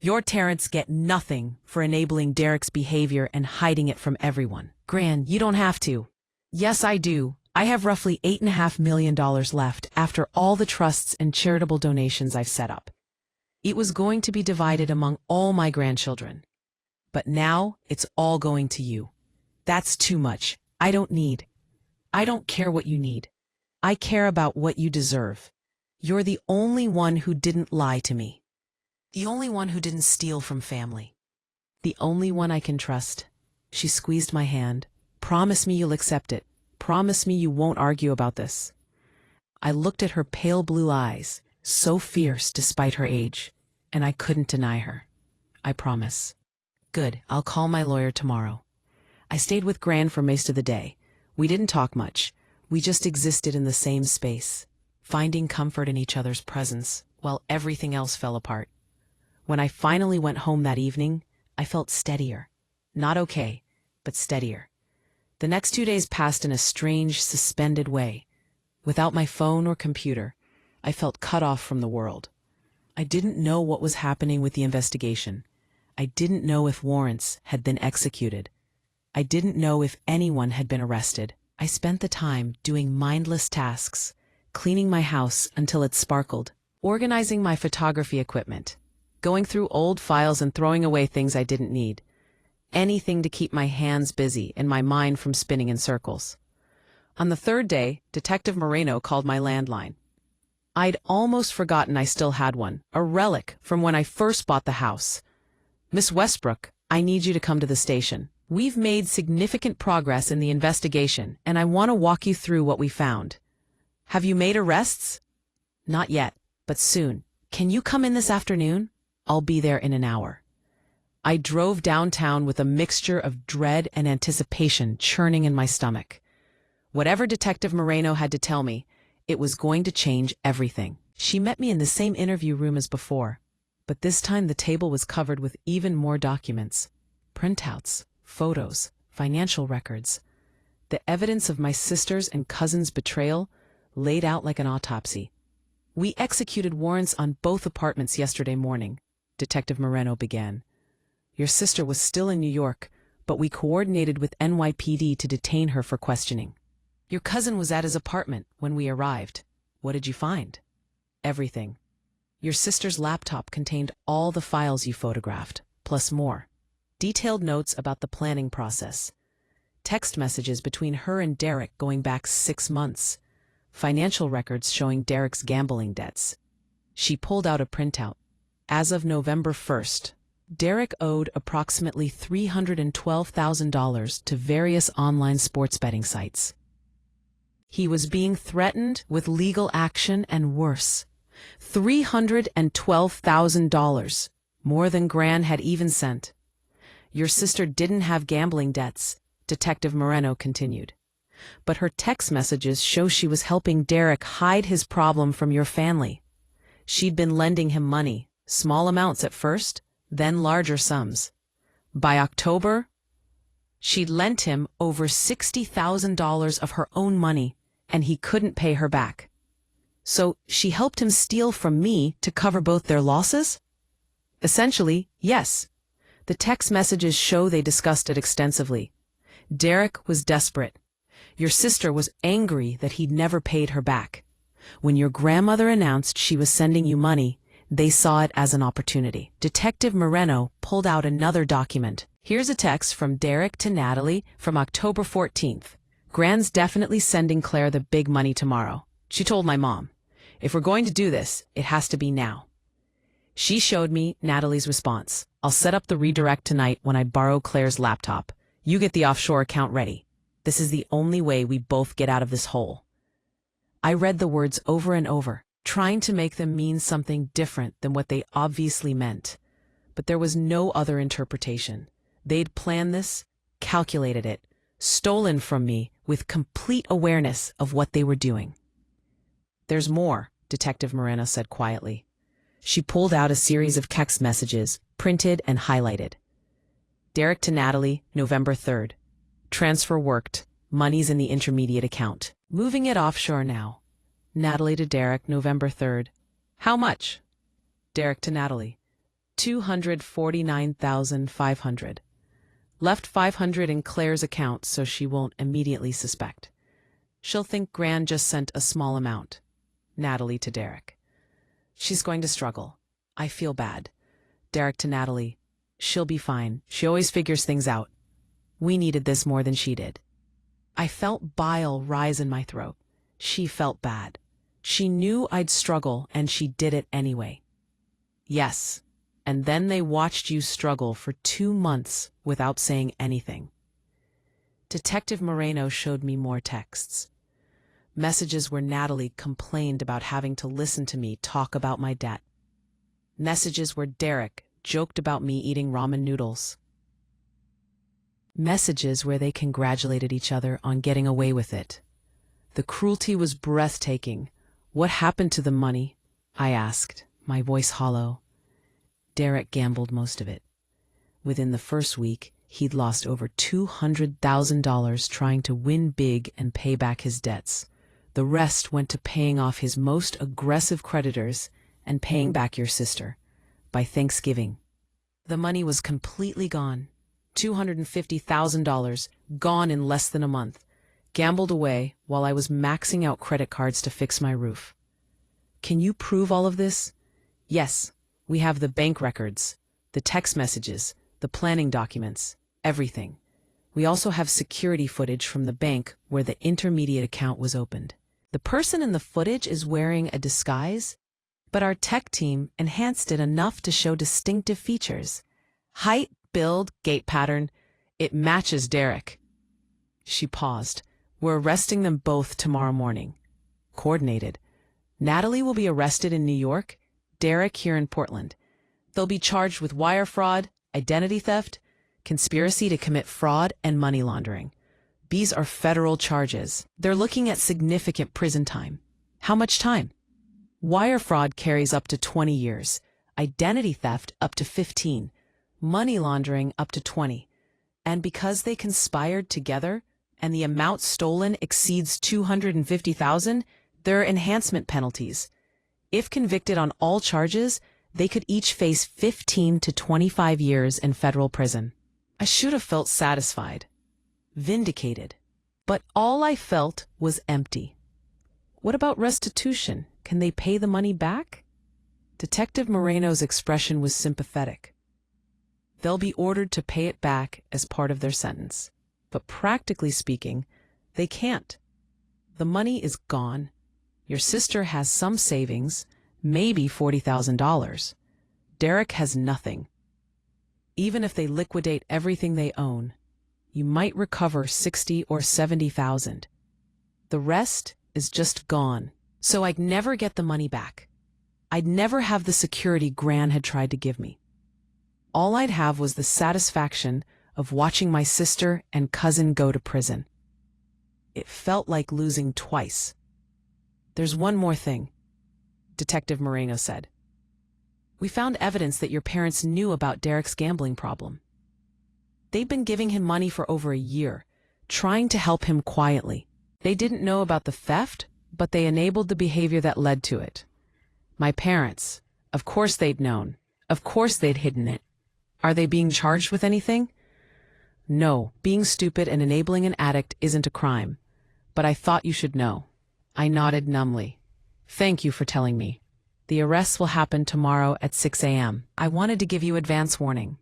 Your parents get nothing for enabling Derek's behavior and hiding it from everyone. Gran, you don't have to. Yes, I do. I have roughly $8.5 million left after all the trusts and charitable donations I've set up. It was going to be divided among all my grandchildren. But now it's all going to you. That's too much. I don't care what you need. I care about what you deserve. You're the only one who didn't lie to me. The only one who didn't steal from family. The only one I can trust. She squeezed my hand. Promise me you'll accept it. Promise me you won't argue about this. I looked at her pale blue eyes, so fierce despite her age, and I couldn't deny her. I promise. Good, I'll call my lawyer tomorrow. I stayed with Gran for most of the day. We didn't talk much. We just existed in the same space, finding comfort in each other's presence while everything else fell apart. When I finally went home that evening, I felt steadier. Not okay, but steadier. The next 2 days passed in a strange, suspended way. Without my phone or computer, I felt cut off from the world. I didn't know what was happening with the investigation. I didn't know if warrants had been executed. I didn't know if anyone had been arrested. I spent the time doing mindless tasks, cleaning my house until it sparkled, organizing my photography equipment, going through old files and throwing away things I didn't need. Anything to keep my hands busy and my mind from spinning in circles. On the third day, Detective Moreno called my landline. I'd almost forgotten I still had one, a relic from when I first bought the house. Miss Westbrook, I need you to come to the station. We've made significant progress in the investigation, and I want to walk you through what we found. Have you made arrests? Not yet, but soon. Can you come in this afternoon? I'll be there in an hour. I drove downtown with a mixture of dread and anticipation churning in my stomach. Whatever Detective Moreno had to tell me, it was going to change everything. She met me in the same interview room as before, but this time the table was covered with even more documents. Printouts, photos, financial records. The evidence of my sister's and cousin's betrayal laid out like an autopsy. We executed warrants on both apartments yesterday morning, Detective Moreno began. Your sister was still in New York, but we coordinated with NYPD to detain her for questioning. Your cousin was at his apartment when we arrived. What did you find? Everything. Your sister's laptop contained all the files you photographed, plus more. Detailed notes about the planning process. Text messages between her and Derek going back 6 months. Financial records showing Derek's gambling debts. She pulled out a printout. As of November 1st, Derek owed approximately $312,000 to various online sports betting sites. He was being threatened with legal action and worse. $312,000, more than Gran had even sent. Your sister didn't have gambling debts, Detective Moreno continued. But her text messages show she was helping Derek hide his problem from your family. She'd been lending him money, small amounts at first, then larger sums. By October, she'd lent him over $60,000 of her own money, and he couldn't pay her back. So she helped him steal from me to cover both their losses? Essentially, yes. The text messages show they discussed it extensively. Derek was desperate. Your sister was angry that he'd never paid her back. When your grandmother announced she was sending you money, they saw it as an opportunity. Detective Moreno pulled out another document. Here's a text from Derek to Natalie from October 14th. Gran's definitely sending Claire the big money tomorrow. She told my mom, if we're going to do this, it has to be now. She showed me Natalie's response. I'll set up the redirect tonight when I borrow Claire's laptop. You get the offshore account ready. This is the only way we both get out of this hole. I read the words over and over, trying to make them mean something different than what they obviously meant. But there was no other interpretation. They'd planned this, calculated it, stolen from me with complete awareness of what they were doing. There's more, Detective Moreno said quietly. She pulled out a series of text messages, printed and highlighted. Derek to Natalie, November 3rd. Transfer worked. Money's in the intermediate account. Moving it offshore now. Natalie to Derek, November 3rd. How much? Derek to Natalie. $249,500. Left $500 in Claire's account so she won't immediately suspect. She'll think Gran just sent a small amount. Natalie to Derek. She's going to struggle. I feel bad. Derek to Natalie. She'll be fine. She always figures things out. We needed this more than she did. I felt bile rise in my throat. She felt bad. She knew I'd struggle, and she did it anyway. Yes, and then they watched you struggle for 2 months without saying anything. Detective Moreno showed me more texts. Messages where Natalie complained about having to listen to me talk about my debt. Messages where Derek joked about me eating ramen noodles. Messages where they congratulated each other on getting away with it. The cruelty was breathtaking. What happened to the money? I asked, my voice hollow. Derek gambled most of it. Within the first week, he'd lost over $200,000 trying to win big and pay back his debts. The rest went to paying off his most aggressive creditors and paying back your sister. By Thanksgiving, the money was completely gone. $250,000 gone in less than a month. Gambled away while I was maxing out credit cards to fix my roof. Can you prove all of this? Yes, we have the bank records, the text messages, the planning documents, everything. We also have security footage from the bank where the intermediate account was opened. The person in the footage is wearing a disguise, but our tech team enhanced it enough to show distinctive features. Height, build, gait pattern. It matches Derek. She paused. We're arresting them both tomorrow morning. Coordinated. Natalie will be arrested in New York, Derek here in Portland. They'll be charged with wire fraud, identity theft, conspiracy to commit fraud, and money laundering. These are federal charges. They're looking at significant prison time. How much time? Wire fraud carries up to 20 years, identity theft up to 15, money laundering up to 20. And because they conspired together and the amount stolen exceeds $250,000, there are enhancement penalties. If convicted on all charges, they could each face 15 to 25 years in federal prison. I should have felt satisfied, vindicated, but all I felt was empty. What about restitution? Can they pay the money back? Detective Moreno's expression was sympathetic. They'll be ordered to pay it back as part of their sentence. But practically speaking, they can't. The money is gone. Your sister has some savings, maybe $40,000. Derek has nothing. Even if they liquidate everything they own, you might recover $60,000 or $70,000. The rest is just gone. So I'd never get the money back. I'd never have the security Gran had tried to give me. All I'd have was the satisfaction of watching my sister and cousin go to prison. It felt like losing twice. There's one more thing, Detective Moreno said. We found evidence that your parents knew about Derek's gambling problem. They've been giving him money for over a year, trying to help him quietly. They didn't know about the theft, but they enabled the behavior that led to it. My parents, of course they'd known. Of course they'd hidden it. Are they being charged with anything? No, being stupid and enabling an addict isn't a crime. But I thought you should know. I nodded numbly. Thank you for telling me. The arrests will happen tomorrow at 6 a.m. I wanted to give you advance warning.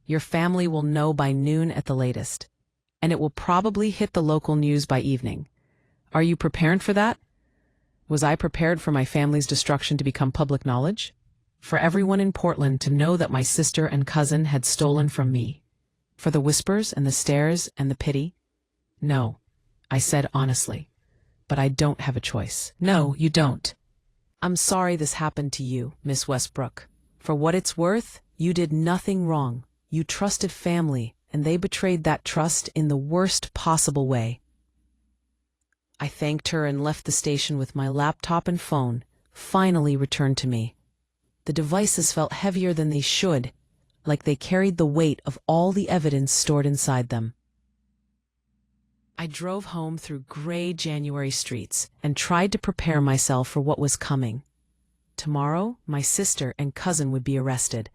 Your family will know by noon at the latest, and it will probably hit the local news by evening. Are you prepared for that? Was I prepared for my family's destruction to become public knowledge? For everyone in Portland to know that my sister and cousin had stolen from me? For the whispers and the stares and the pity? No, I said honestly. But I don't have a choice. No, you don't. I'm sorry this happened to you, Miss Westbrook. For what it's worth, you did nothing wrong. You trusted family, and they betrayed that trust in the worst possible way. I thanked her and left the station with my laptop and phone, finally returned to me. The devices felt heavier than they should, like they carried the weight of all the evidence stored inside them. I drove home through gray January streets and tried to prepare myself for what was coming. Tomorrow, my sister and cousin would be arrested.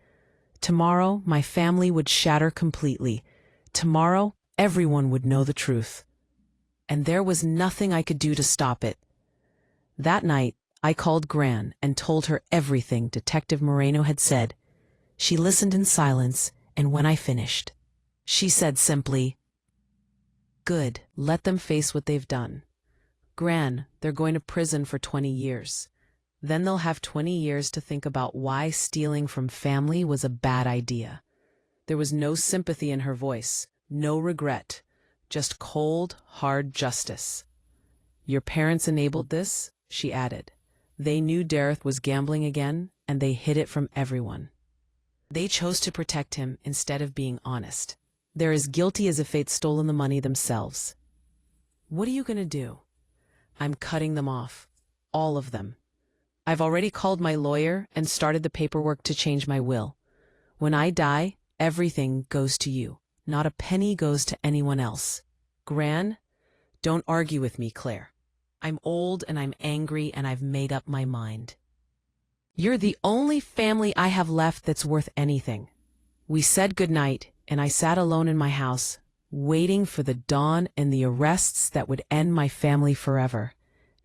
Tomorrow, my family would shatter completely. Tomorrow, everyone would know the truth. And there was nothing I could do to stop it. That night, I called Gran and told her everything Detective Moreno had said. She listened in silence, and when I finished, she said simply, "Good, let them face what they've done. Gran, they're going to prison for 20 years. Then they'll have 20 years to think about why stealing from family was a bad idea." There was no sympathy in her voice, no regret, just cold, hard justice. "Your parents enabled this," she added. "They knew Derek was gambling again, and they hid it from everyone. They chose to protect him instead of being honest. They're as guilty as if they'd stolen the money themselves. What are you going to do?" "I'm cutting them off. All of them. I've already called my lawyer and started the paperwork to change my will. When I die, everything goes to you. Not a penny goes to anyone else. Gran, don't argue with me, Claire. I'm old and I'm angry and I've made up my mind. You're the only family I have left that's worth anything." We said goodnight, and I sat alone in my house, waiting for the dawn and the arrests that would end my family forever.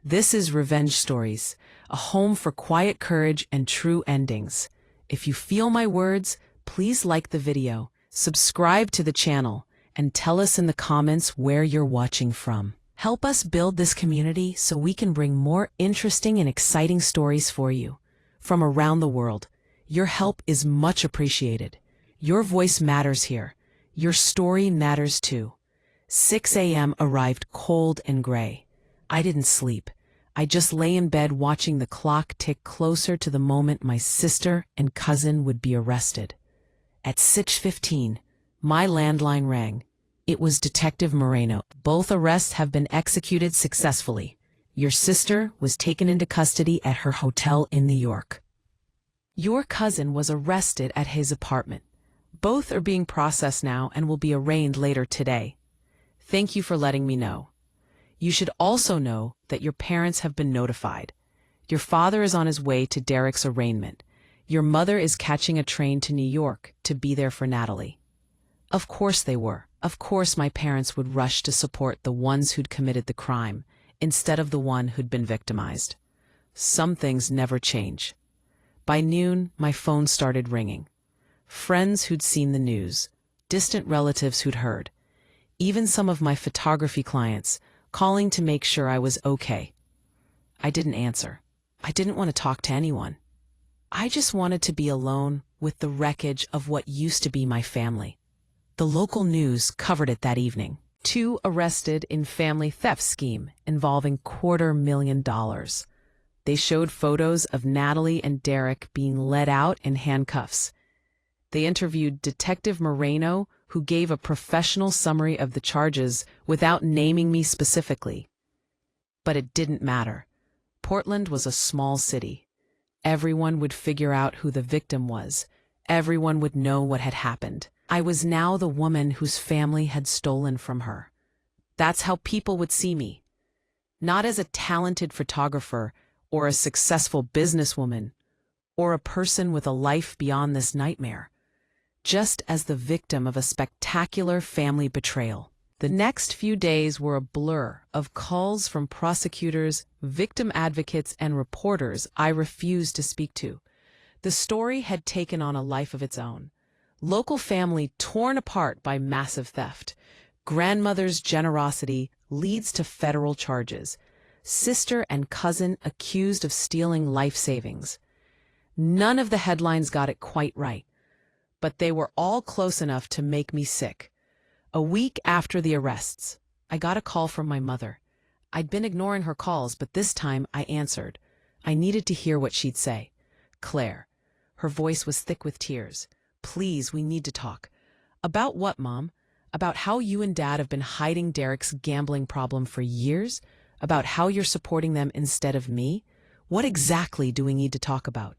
This is Revenge Stories, a home for quiet courage and true endings. If you feel my words, please like the video, subscribe to the channel, and tell us in the comments where you're watching from. Help us build this community so we can bring more interesting and exciting stories for you from around the world. Your help is much appreciated. Your voice matters here. Your story matters too. 6 a.m. arrived cold and gray. I didn't sleep. I just lay in bed watching the clock tick closer to the moment my sister and cousin would be arrested. At 6:15, my landline rang. It was Detective Moreno. Both arrests have been executed successfully. Your sister was taken into custody at her hotel in New York. Your cousin was arrested at his apartment. Both are being processed now and will be arraigned later today. Thank you for letting me know. You should also know that your parents have been notified. Your father is on his way to Derek's arraignment. Your mother is catching a train to New York to be there for Natalie. Of course they were. Of course my parents would rush to support the ones who'd committed the crime instead of the one who'd been victimized. Some things never change. By noon, my phone started ringing. Friends who'd seen the news, distant relatives who'd heard, even some of my photography clients calling to make sure I was okay. I didn't answer. I didn't want to talk to anyone. I just wanted to be alone with the wreckage of what used to be my family. The local news covered it that evening. 2 arrested in family theft scheme involving $250,000. They showed photos of Natalie and Derek being led out in handcuffs. They interviewed Detective Moreno, who gave a professional summary of the charges without naming me specifically. But it didn't matter. Portland was a small city. Everyone would figure out who the victim was. Everyone would know what had happened. I was now the woman whose family had stolen from her. That's how people would see me. Not as a talented photographer or a successful businesswoman or a person with a life beyond this nightmare. Just as the victim of a spectacular family betrayal. The next few days were a blur of calls from prosecutors, victim advocates, and reporters I refused to speak to. The story had taken on a life of its own. Local family torn apart by massive theft. Grandmother's generosity leads to federal charges. Sister and cousin accused of stealing life savings. None of the headlines got it quite right, but they were all close enough to make me sick. A week after the arrests, I got a call from my mother. I'd been ignoring her calls, but this time I answered. I needed to hear what she'd say. Claire. Her voice was thick with tears. Please, we need to talk. About what, Mom? About how you and Dad have been hiding Derek's gambling problem for years? About how you're supporting them instead of me? What exactly do we need to talk about?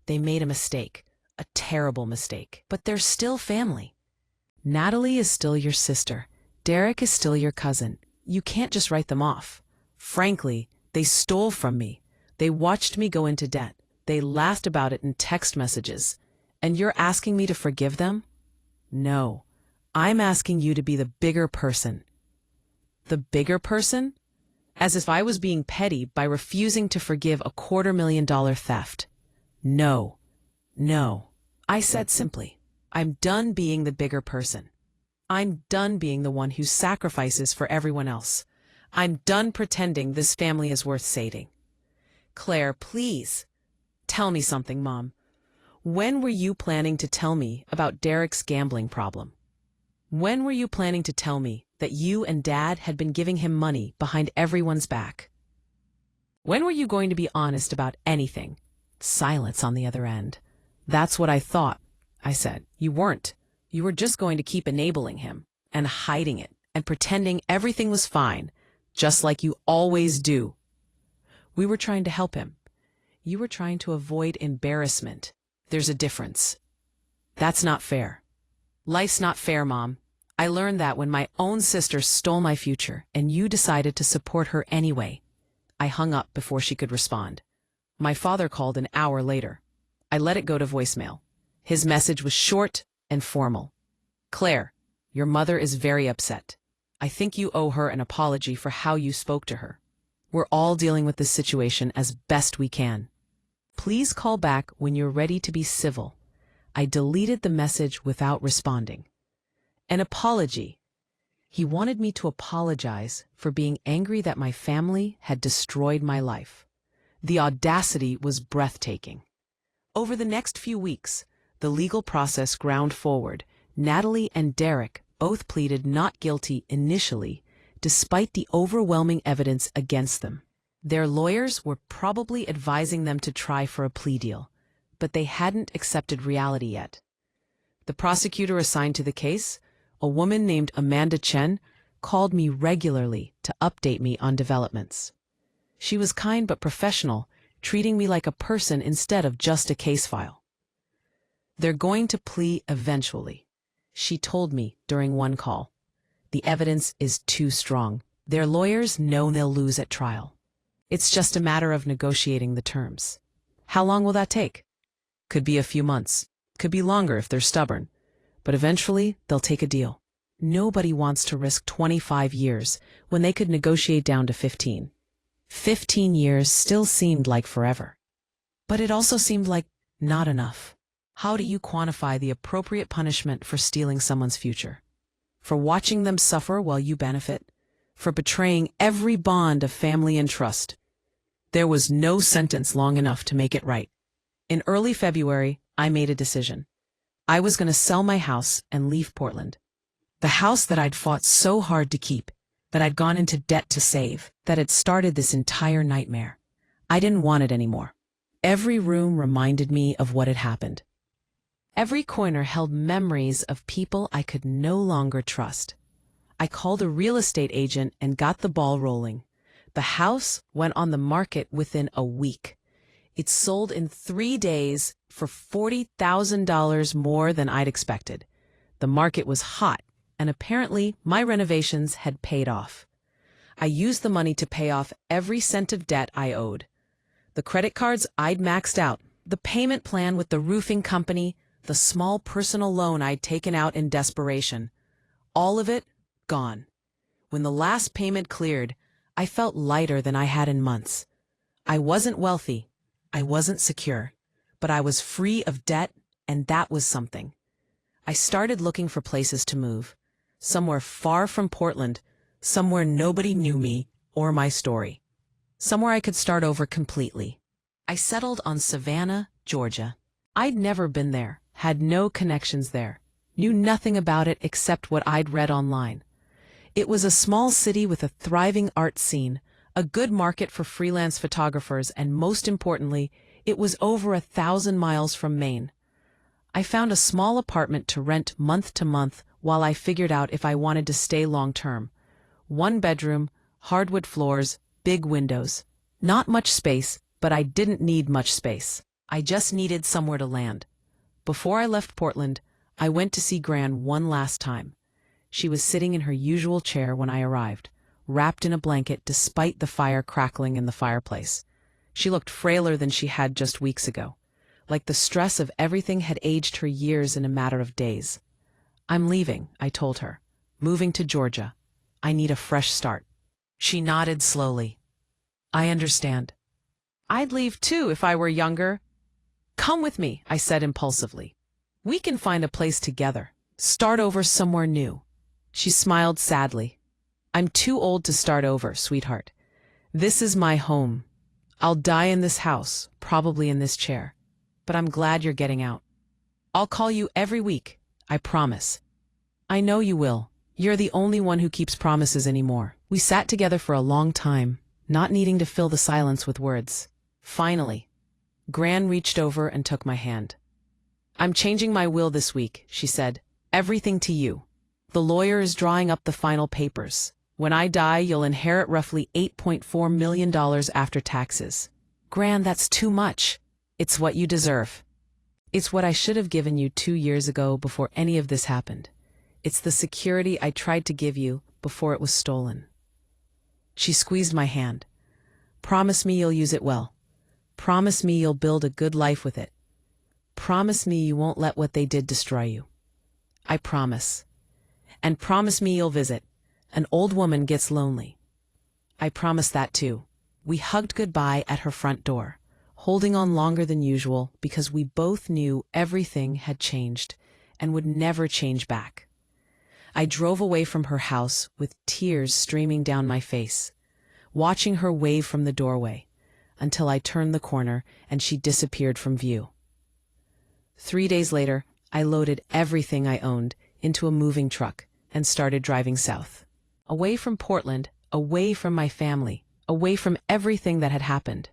They made a mistake. A terrible mistake. But they're still family. Natalie is still your sister. Derek is still your cousin. You can't just write them off. Frankly, they stole from me. They watched me go into debt. They laughed about it in text messages. And you're asking me to forgive them? No. I'm asking you to be the bigger person. The bigger person? As if I was being petty by refusing to forgive a $250,000 theft. No. No. I said simply, I'm done being the bigger person. I'm done being the one who sacrifices for everyone else. I'm done pretending this family is worth saving. Claire, please. Tell me something, Mom. When were you planning to tell me about Derek's gambling problem? When were you planning to tell me that you and Dad had been giving him money behind everyone's back? When were you going to be honest about anything? Silence on the other end. That's what I thought, I said. You weren't. You were just going to keep enabling him and hiding it and pretending everything was fine, just like you always do. We were trying to help him. You were trying to avoid embarrassment. There's a difference. That's not fair. Life's not fair, Mom. I learned that when my own sister stole my future and you decided to support her anyway. I hung up before she could respond. My father called an hour later. I let it go to voicemail. His message was short and formal. Claire, your mother is very upset. I think you owe her an apology for how you spoke to her. We're all dealing with this situation as best we can. Please call back when you're ready to be civil. I deleted the message without responding. An apology. He wanted me to apologize for being angry that my family had destroyed my life. The audacity was breathtaking. Over the next few weeks, the legal process ground forward. Natalie and Derek both pleaded not guilty initially, despite the overwhelming evidence against them. Their lawyers were probably advising them to try for a plea deal, but they hadn't accepted reality yet. The prosecutor assigned to the case, a woman named Amanda Chen, called me regularly to update me on developments. She was kind but professional, treating me like a person instead of just a case file. "They're going to plea eventually," she told me during one call. "The evidence is too strong. Their lawyers know they'll lose at trial. It's just a matter of negotiating the terms." How long will that take? Could be a few months. Could be longer if they're stubborn. But eventually, they'll take a deal. Nobody wants to risk 25 years when they could negotiate down to 15. 15 years still seemed like forever. But it also seemed like not enough. How do you quantify the appropriate punishment for stealing someone's future? For watching them suffer while you benefit? For betraying every bond of family and trust? There was no sentence long enough to make it right. In early February, I made a decision. I was going to sell my house and leave Portland. The house that I'd fought so hard to keep, that I'd gone into debt to save, that had started this entire nightmare. I didn't want it anymore. Every room reminded me of what had happened. Every corner held memories of people I could no longer trust. I called a real estate agent and got the ball rolling. The house went on the market within a week. It sold in 3 days for $40,000 more than I'd expected. The market was hot, and apparently my renovations had paid off. I used the money to pay off every cent of debt I owed. The credit cards I'd maxed out, the payment plan with the roofing company, the small personal loan I'd taken out in desperation. All of it gone. When the last payment cleared, I felt lighter than I had in months. I wasn't wealthy. I wasn't secure. But I was free of debt, and that was something. I started looking for places to move. Somewhere far from Portland, somewhere nobody knew me or my story. Somewhere I could start over completely. I settled on Savannah, Georgia. I'd never been there, had no connections there, knew nothing about it except what I'd read online. It was a small city with a thriving art scene, a good market for freelance photographers, and most importantly, it was over 1,000 miles from Maine. I found a small apartment to rent month to month while I figured out if I wanted to stay long term. 1 bedroom, hardwood floors, big windows. Not much space, but I didn't need much space. I just needed somewhere to land. Before I left Portland, I went to see Gran one last time. She was sitting in her usual chair when I arrived, wrapped in a blanket despite the fire crackling in the fireplace. She looked frailer than she had just weeks ago, like the stress of everything had aged her years in a matter of days. "I'm leaving," I told her. "Moving to Georgia. I need a fresh start." She nodded slowly. "I understand. I'd leave too if I were younger." "Come with me," I said impulsively. "We can find a place together. Start over somewhere new." She smiled sadly. "I'm too old to start over, sweetheart. This is my home. I'll die in this house, probably in this chair. But I'm glad you're getting out. I'll call you every week, I promise." "I know you will. You're the only one who keeps promises anymore." We sat together for a long time, not needing to fill the silence with words. Finally, Gran reached over and took my hand. "I'm changing my will this week," she said. "Everything to you. The lawyer is drawing up the final papers. When I die, you'll inherit roughly $8.4 million after taxes." "Gran, that's too much." "It's what you deserve. It's what I should have given you 2 years ago before any of this happened. It's the security I tried to give you before it was stolen." She squeezed my hand. "Promise me you'll use it well. Promise me you'll build a good life with it. Promise me you won't let what they did destroy you." "I promise." "And promise me you'll visit. An old woman gets lonely." I promised that too. We hugged goodbye at her front door, holding on longer than usual because we both knew everything had changed and would never change back. I drove away from her house with tears streaming down my face, watching her wave from the doorway, until I turned the corner and she disappeared from view. 3 days later, I loaded everything I owned into a moving truck and started driving south. Away from Portland, away from my family, away from everything that had happened.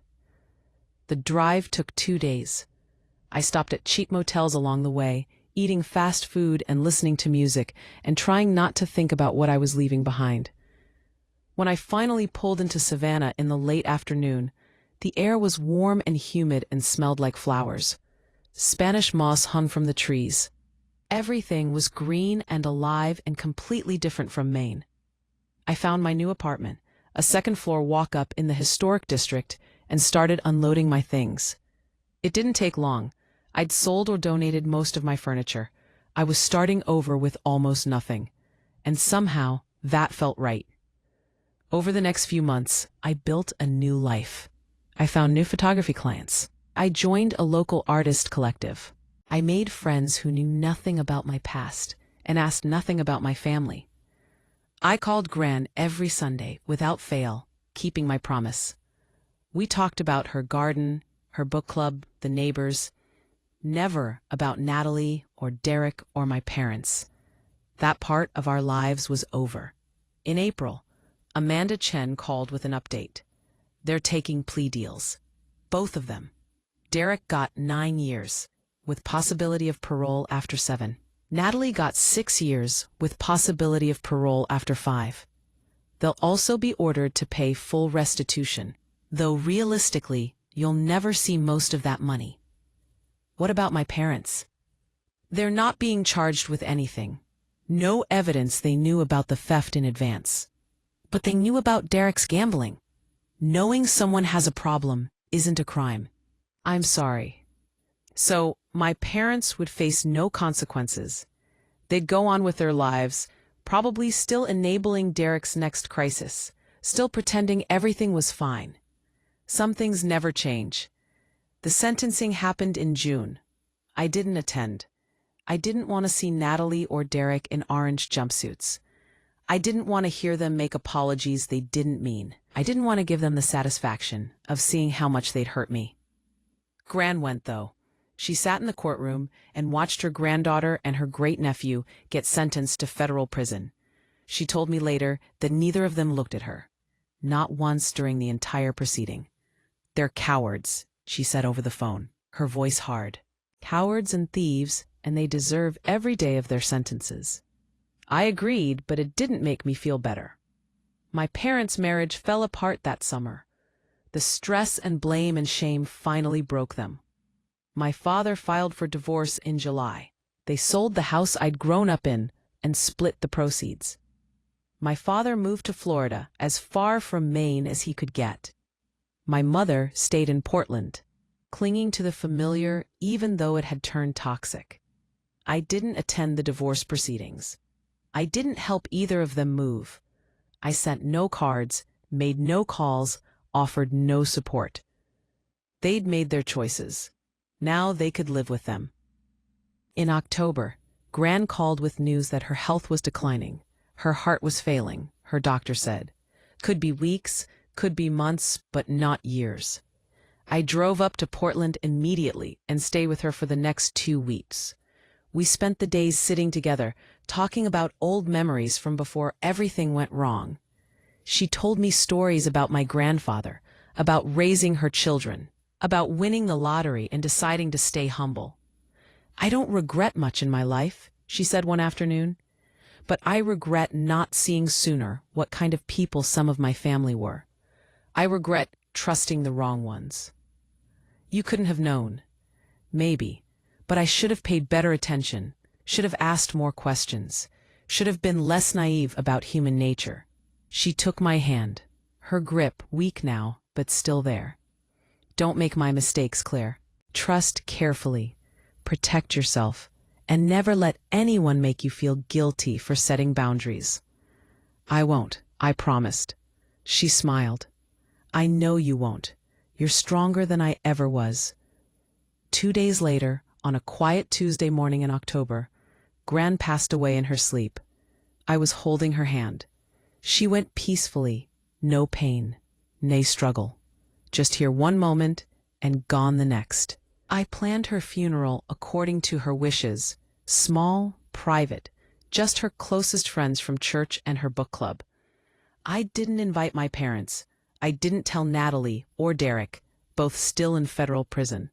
The drive took 2 days. I stopped at cheap motels along the way, eating fast food and listening to music, and trying not to think about what I was leaving behind. When I finally pulled into Savannah in the late afternoon, the air was warm and humid and smelled like flowers. Spanish moss hung from the trees. Everything was green and alive and completely different from Maine. I found my new apartment, a second-floor walk-up in the historic district, and started unloading my things. It didn't take long. I'd sold or donated most of my furniture. I was starting over with almost nothing. And somehow, that felt right. Over the next few months, I built a new life. I found new photography clients. I joined a local artist collective. I made friends who knew nothing about my past and asked nothing about my family. I called Gran every Sunday without fail, keeping my promise. We talked about her garden, her book club, the neighbors. Never about Natalie or Derek or my parents. That part of our lives was over. In April, Amanda Chen called with an update. They're taking plea deals. Both of them. Derek got 9 years, with possibility of parole after 7. Natalie got 6 years, with possibility of parole after 5. They'll also be ordered to pay full restitution, though realistically, you'll never see most of that money. What about my parents? They're not being charged with anything. No evidence they knew about the theft in advance. But they knew about Derek's gambling. Knowing someone has a problem isn't a crime. I'm sorry. So, my parents would face no consequences. They'd go on with their lives, probably still enabling Derek's next crisis, still pretending everything was fine. Some things never change. The sentencing happened in June. I didn't attend. I didn't want to see Natalie or Derek in orange jumpsuits. I didn't want to hear them make apologies they didn't mean. I didn't want to give them the satisfaction of seeing how much they'd hurt me. Gran went, though. She sat in the courtroom and watched her granddaughter and her great-nephew get sentenced to federal prison. She told me later that neither of them looked at her. Not once during the entire proceeding. They're cowards, she said over the phone, her voice hard. Cowards and thieves, and they deserve every day of their sentences. I agreed, but it didn't make me feel better. My parents' marriage fell apart that summer. The stress and blame and shame finally broke them. My father filed for divorce in July. They sold the house I'd grown up in and split the proceeds. My father moved to Florida, as far from Maine as he could get. My mother stayed in Portland, clinging to the familiar even though it had turned toxic. I didn't attend the divorce proceedings. I didn't help either of them move. I sent no cards, made no calls, offered no support. They'd made their choices. Now they could live with them. In October, Gran called with news that her health was declining. Her heart was failing, her doctor said. Could be weeks, could be months, but not years. I drove up to Portland immediately and stayed with her for the next 2 weeks. We spent the days sitting together, talking about old memories from before everything went wrong. She told me stories about my grandfather, about raising her children, about winning the lottery and deciding to stay humble. I don't regret much in my life, she said one afternoon, but I regret not seeing sooner what kind of people some of my family were. I regret trusting the wrong ones. You couldn't have known. Maybe. But I should have paid better attention, should have asked more questions, should have been less naive about human nature. She took my hand, her grip weak now, but still there. Don't make my mistakes clear. Trust carefully, protect yourself, and never let anyone make you feel guilty for setting boundaries. I won't, I promised. She smiled. I know you won't. You're stronger than I ever was. 2 days later, on a quiet Tuesday morning in October, Gran passed away in her sleep. I was holding her hand. She went peacefully, no pain, nay struggle. Just here one moment and gone the next. I planned her funeral according to her wishes, small, private, just her closest friends from church and her book club. I didn't invite my parents. I didn't tell Natalie or Derek, both still in federal prison.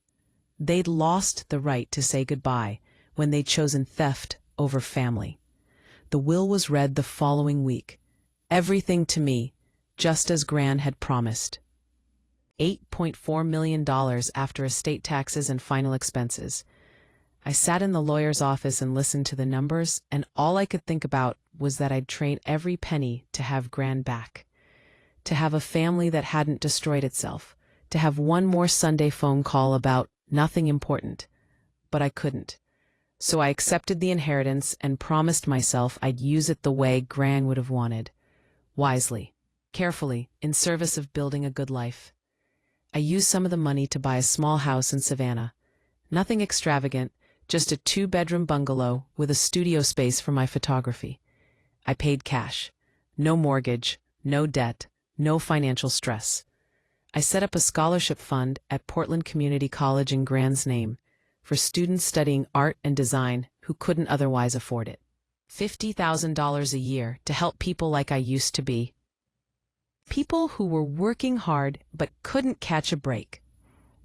They'd lost the right to say goodbye when they'd chosen theft over family. The will was read the following week. Everything to me, just as Gran had promised. $8.4 million after estate taxes and final expenses. I sat in the lawyer's office and listened to the numbers, and all I could think about was that I'd trade every penny to have Gran back. To have a family that hadn't destroyed itself. To have one more Sunday phone call about nothing important. But I couldn't. So I accepted the inheritance and promised myself I'd use it the way Gran would have wanted. Wisely, carefully, in service of building a good life. I used some of the money to buy a small house in Savannah. Nothing extravagant, just a 2-bedroom bungalow with a studio space for my photography. I paid cash. No mortgage, no debt, no financial stress. I set up a scholarship fund at Portland Community College in Gran's name for students studying art and design who couldn't otherwise afford it. $50,000 a year to help people like I used to be. People who were working hard but couldn't catch a break.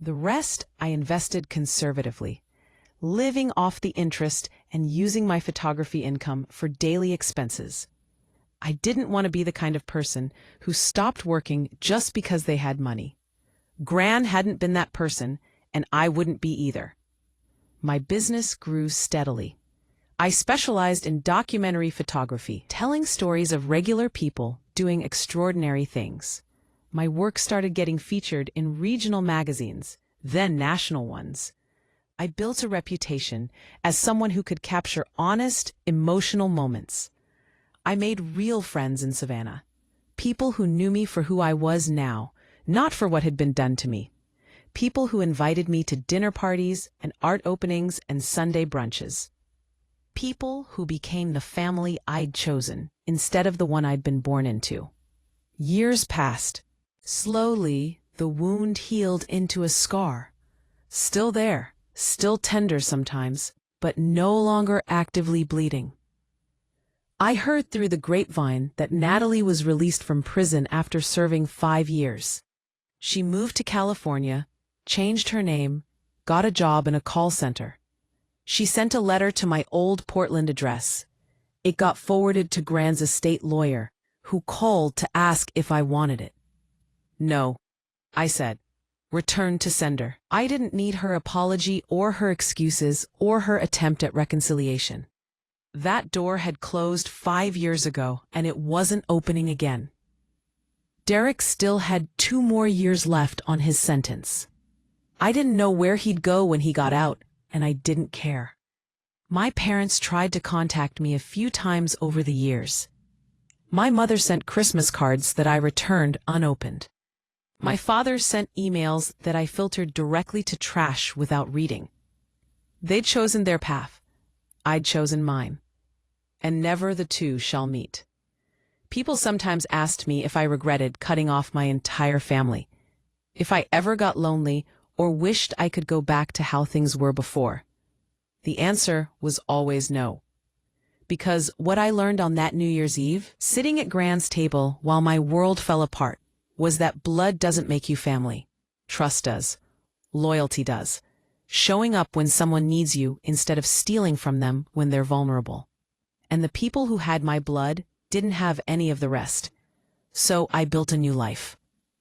The rest I invested conservatively, living off the interest and using my photography income for daily expenses. I didn't want to be the kind of person who stopped working just because they had money. Gran hadn't been that person, and I wouldn't be either. My business grew steadily. I specialized in documentary photography, telling stories of regular people doing extraordinary things. My work started getting featured in regional magazines, then national ones. I built a reputation as someone who could capture honest, emotional moments. I made real friends in Savannah, people who knew me for who I was now, not for what had been done to me. People who invited me to dinner parties and art openings and Sunday brunches. People who became the family I'd chosen instead of the one I'd been born into. Years passed. Slowly, the wound healed into a scar. Still there, still tender sometimes, but no longer actively bleeding. I heard through the grapevine that Natalie was released from prison after serving 5 years. She moved to California, changed her name, got a job in a call center. She sent a letter to my old Portland address. It got forwarded to Gran's estate lawyer, who called to ask if I wanted it. No, I said. Return to sender. I didn't need her apology or her excuses or her attempt at reconciliation. That door had closed 5 years ago, and it wasn't opening again. Derek still had 2 more years left on his sentence. I didn't know where he'd go when he got out, and I didn't care. My parents tried to contact me a few times over the years. My mother sent Christmas cards that I returned unopened. My father sent emails that I filtered directly to trash without reading. They'd chosen their path. I'd chosen mine. And never the two shall meet. People sometimes asked me if I regretted cutting off my entire family, if I ever got lonely or wished I could go back to how things were before. The answer was always no. Because what I learned on that New Year's Eve, sitting at Gran's table while my world fell apart, was that blood doesn't make you family. Trust does. Loyalty does. Showing up when someone needs you instead of stealing from them when they're vulnerable. And the people who had my blood didn't have any of the rest. So I built a new life.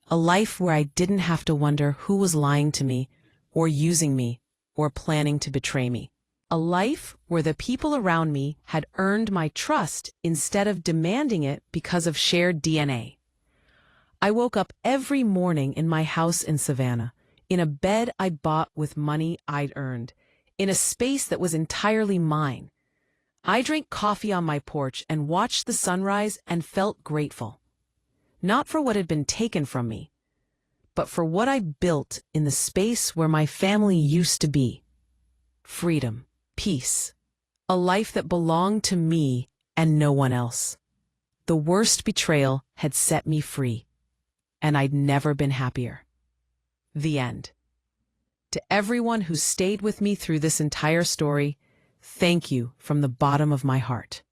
A life where I didn't have to wonder who was lying to me, or using me, or planning to betray me. A life where the people around me had earned my trust instead of demanding it because of shared DNA. I woke up every morning in my house in Savannah, in a bed I bought with money I'd earned, in a space that was entirely mine. I drank coffee on my porch and watched the sunrise and felt grateful. Not for what had been taken from me, but for what I built in the space where my family used to be. Freedom, peace, a life that belonged to me and no one else. The worst betrayal had set me free, and I'd never been happier. The end. To everyone who stayed with me through this entire story, thank you from the bottom of my heart.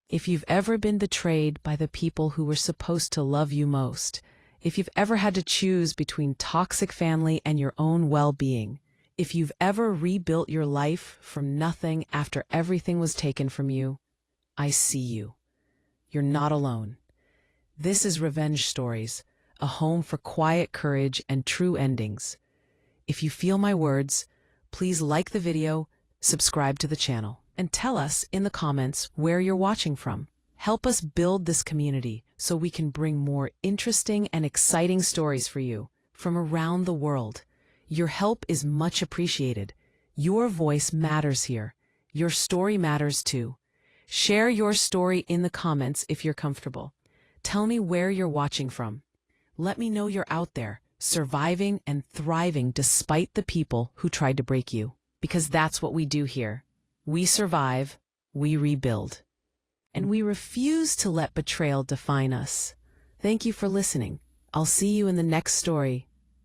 If you've ever been betrayed by the people who were supposed to love you most, if you've ever had to choose between toxic family and your own well-being, if you've ever rebuilt your life from nothing after everything was taken from you, I see you. You're not alone. This is Revenge Stories, a home for quiet courage and true endings. If you feel my words, please like the video, subscribe to the channel, and tell us in the comments where you're watching from. Help us build this community so we can bring more interesting and exciting stories for you from around the world. Your help is much appreciated. Your voice matters here. Your story matters too. Share your story in the comments if you're comfortable. Tell me where you're watching from. Let me know you're out there, surviving and thriving despite the people who tried to break you. Because that's what we do here. We survive, we rebuild, and we refuse to let betrayal define us. Thank you for listening. I'll see you in the next story.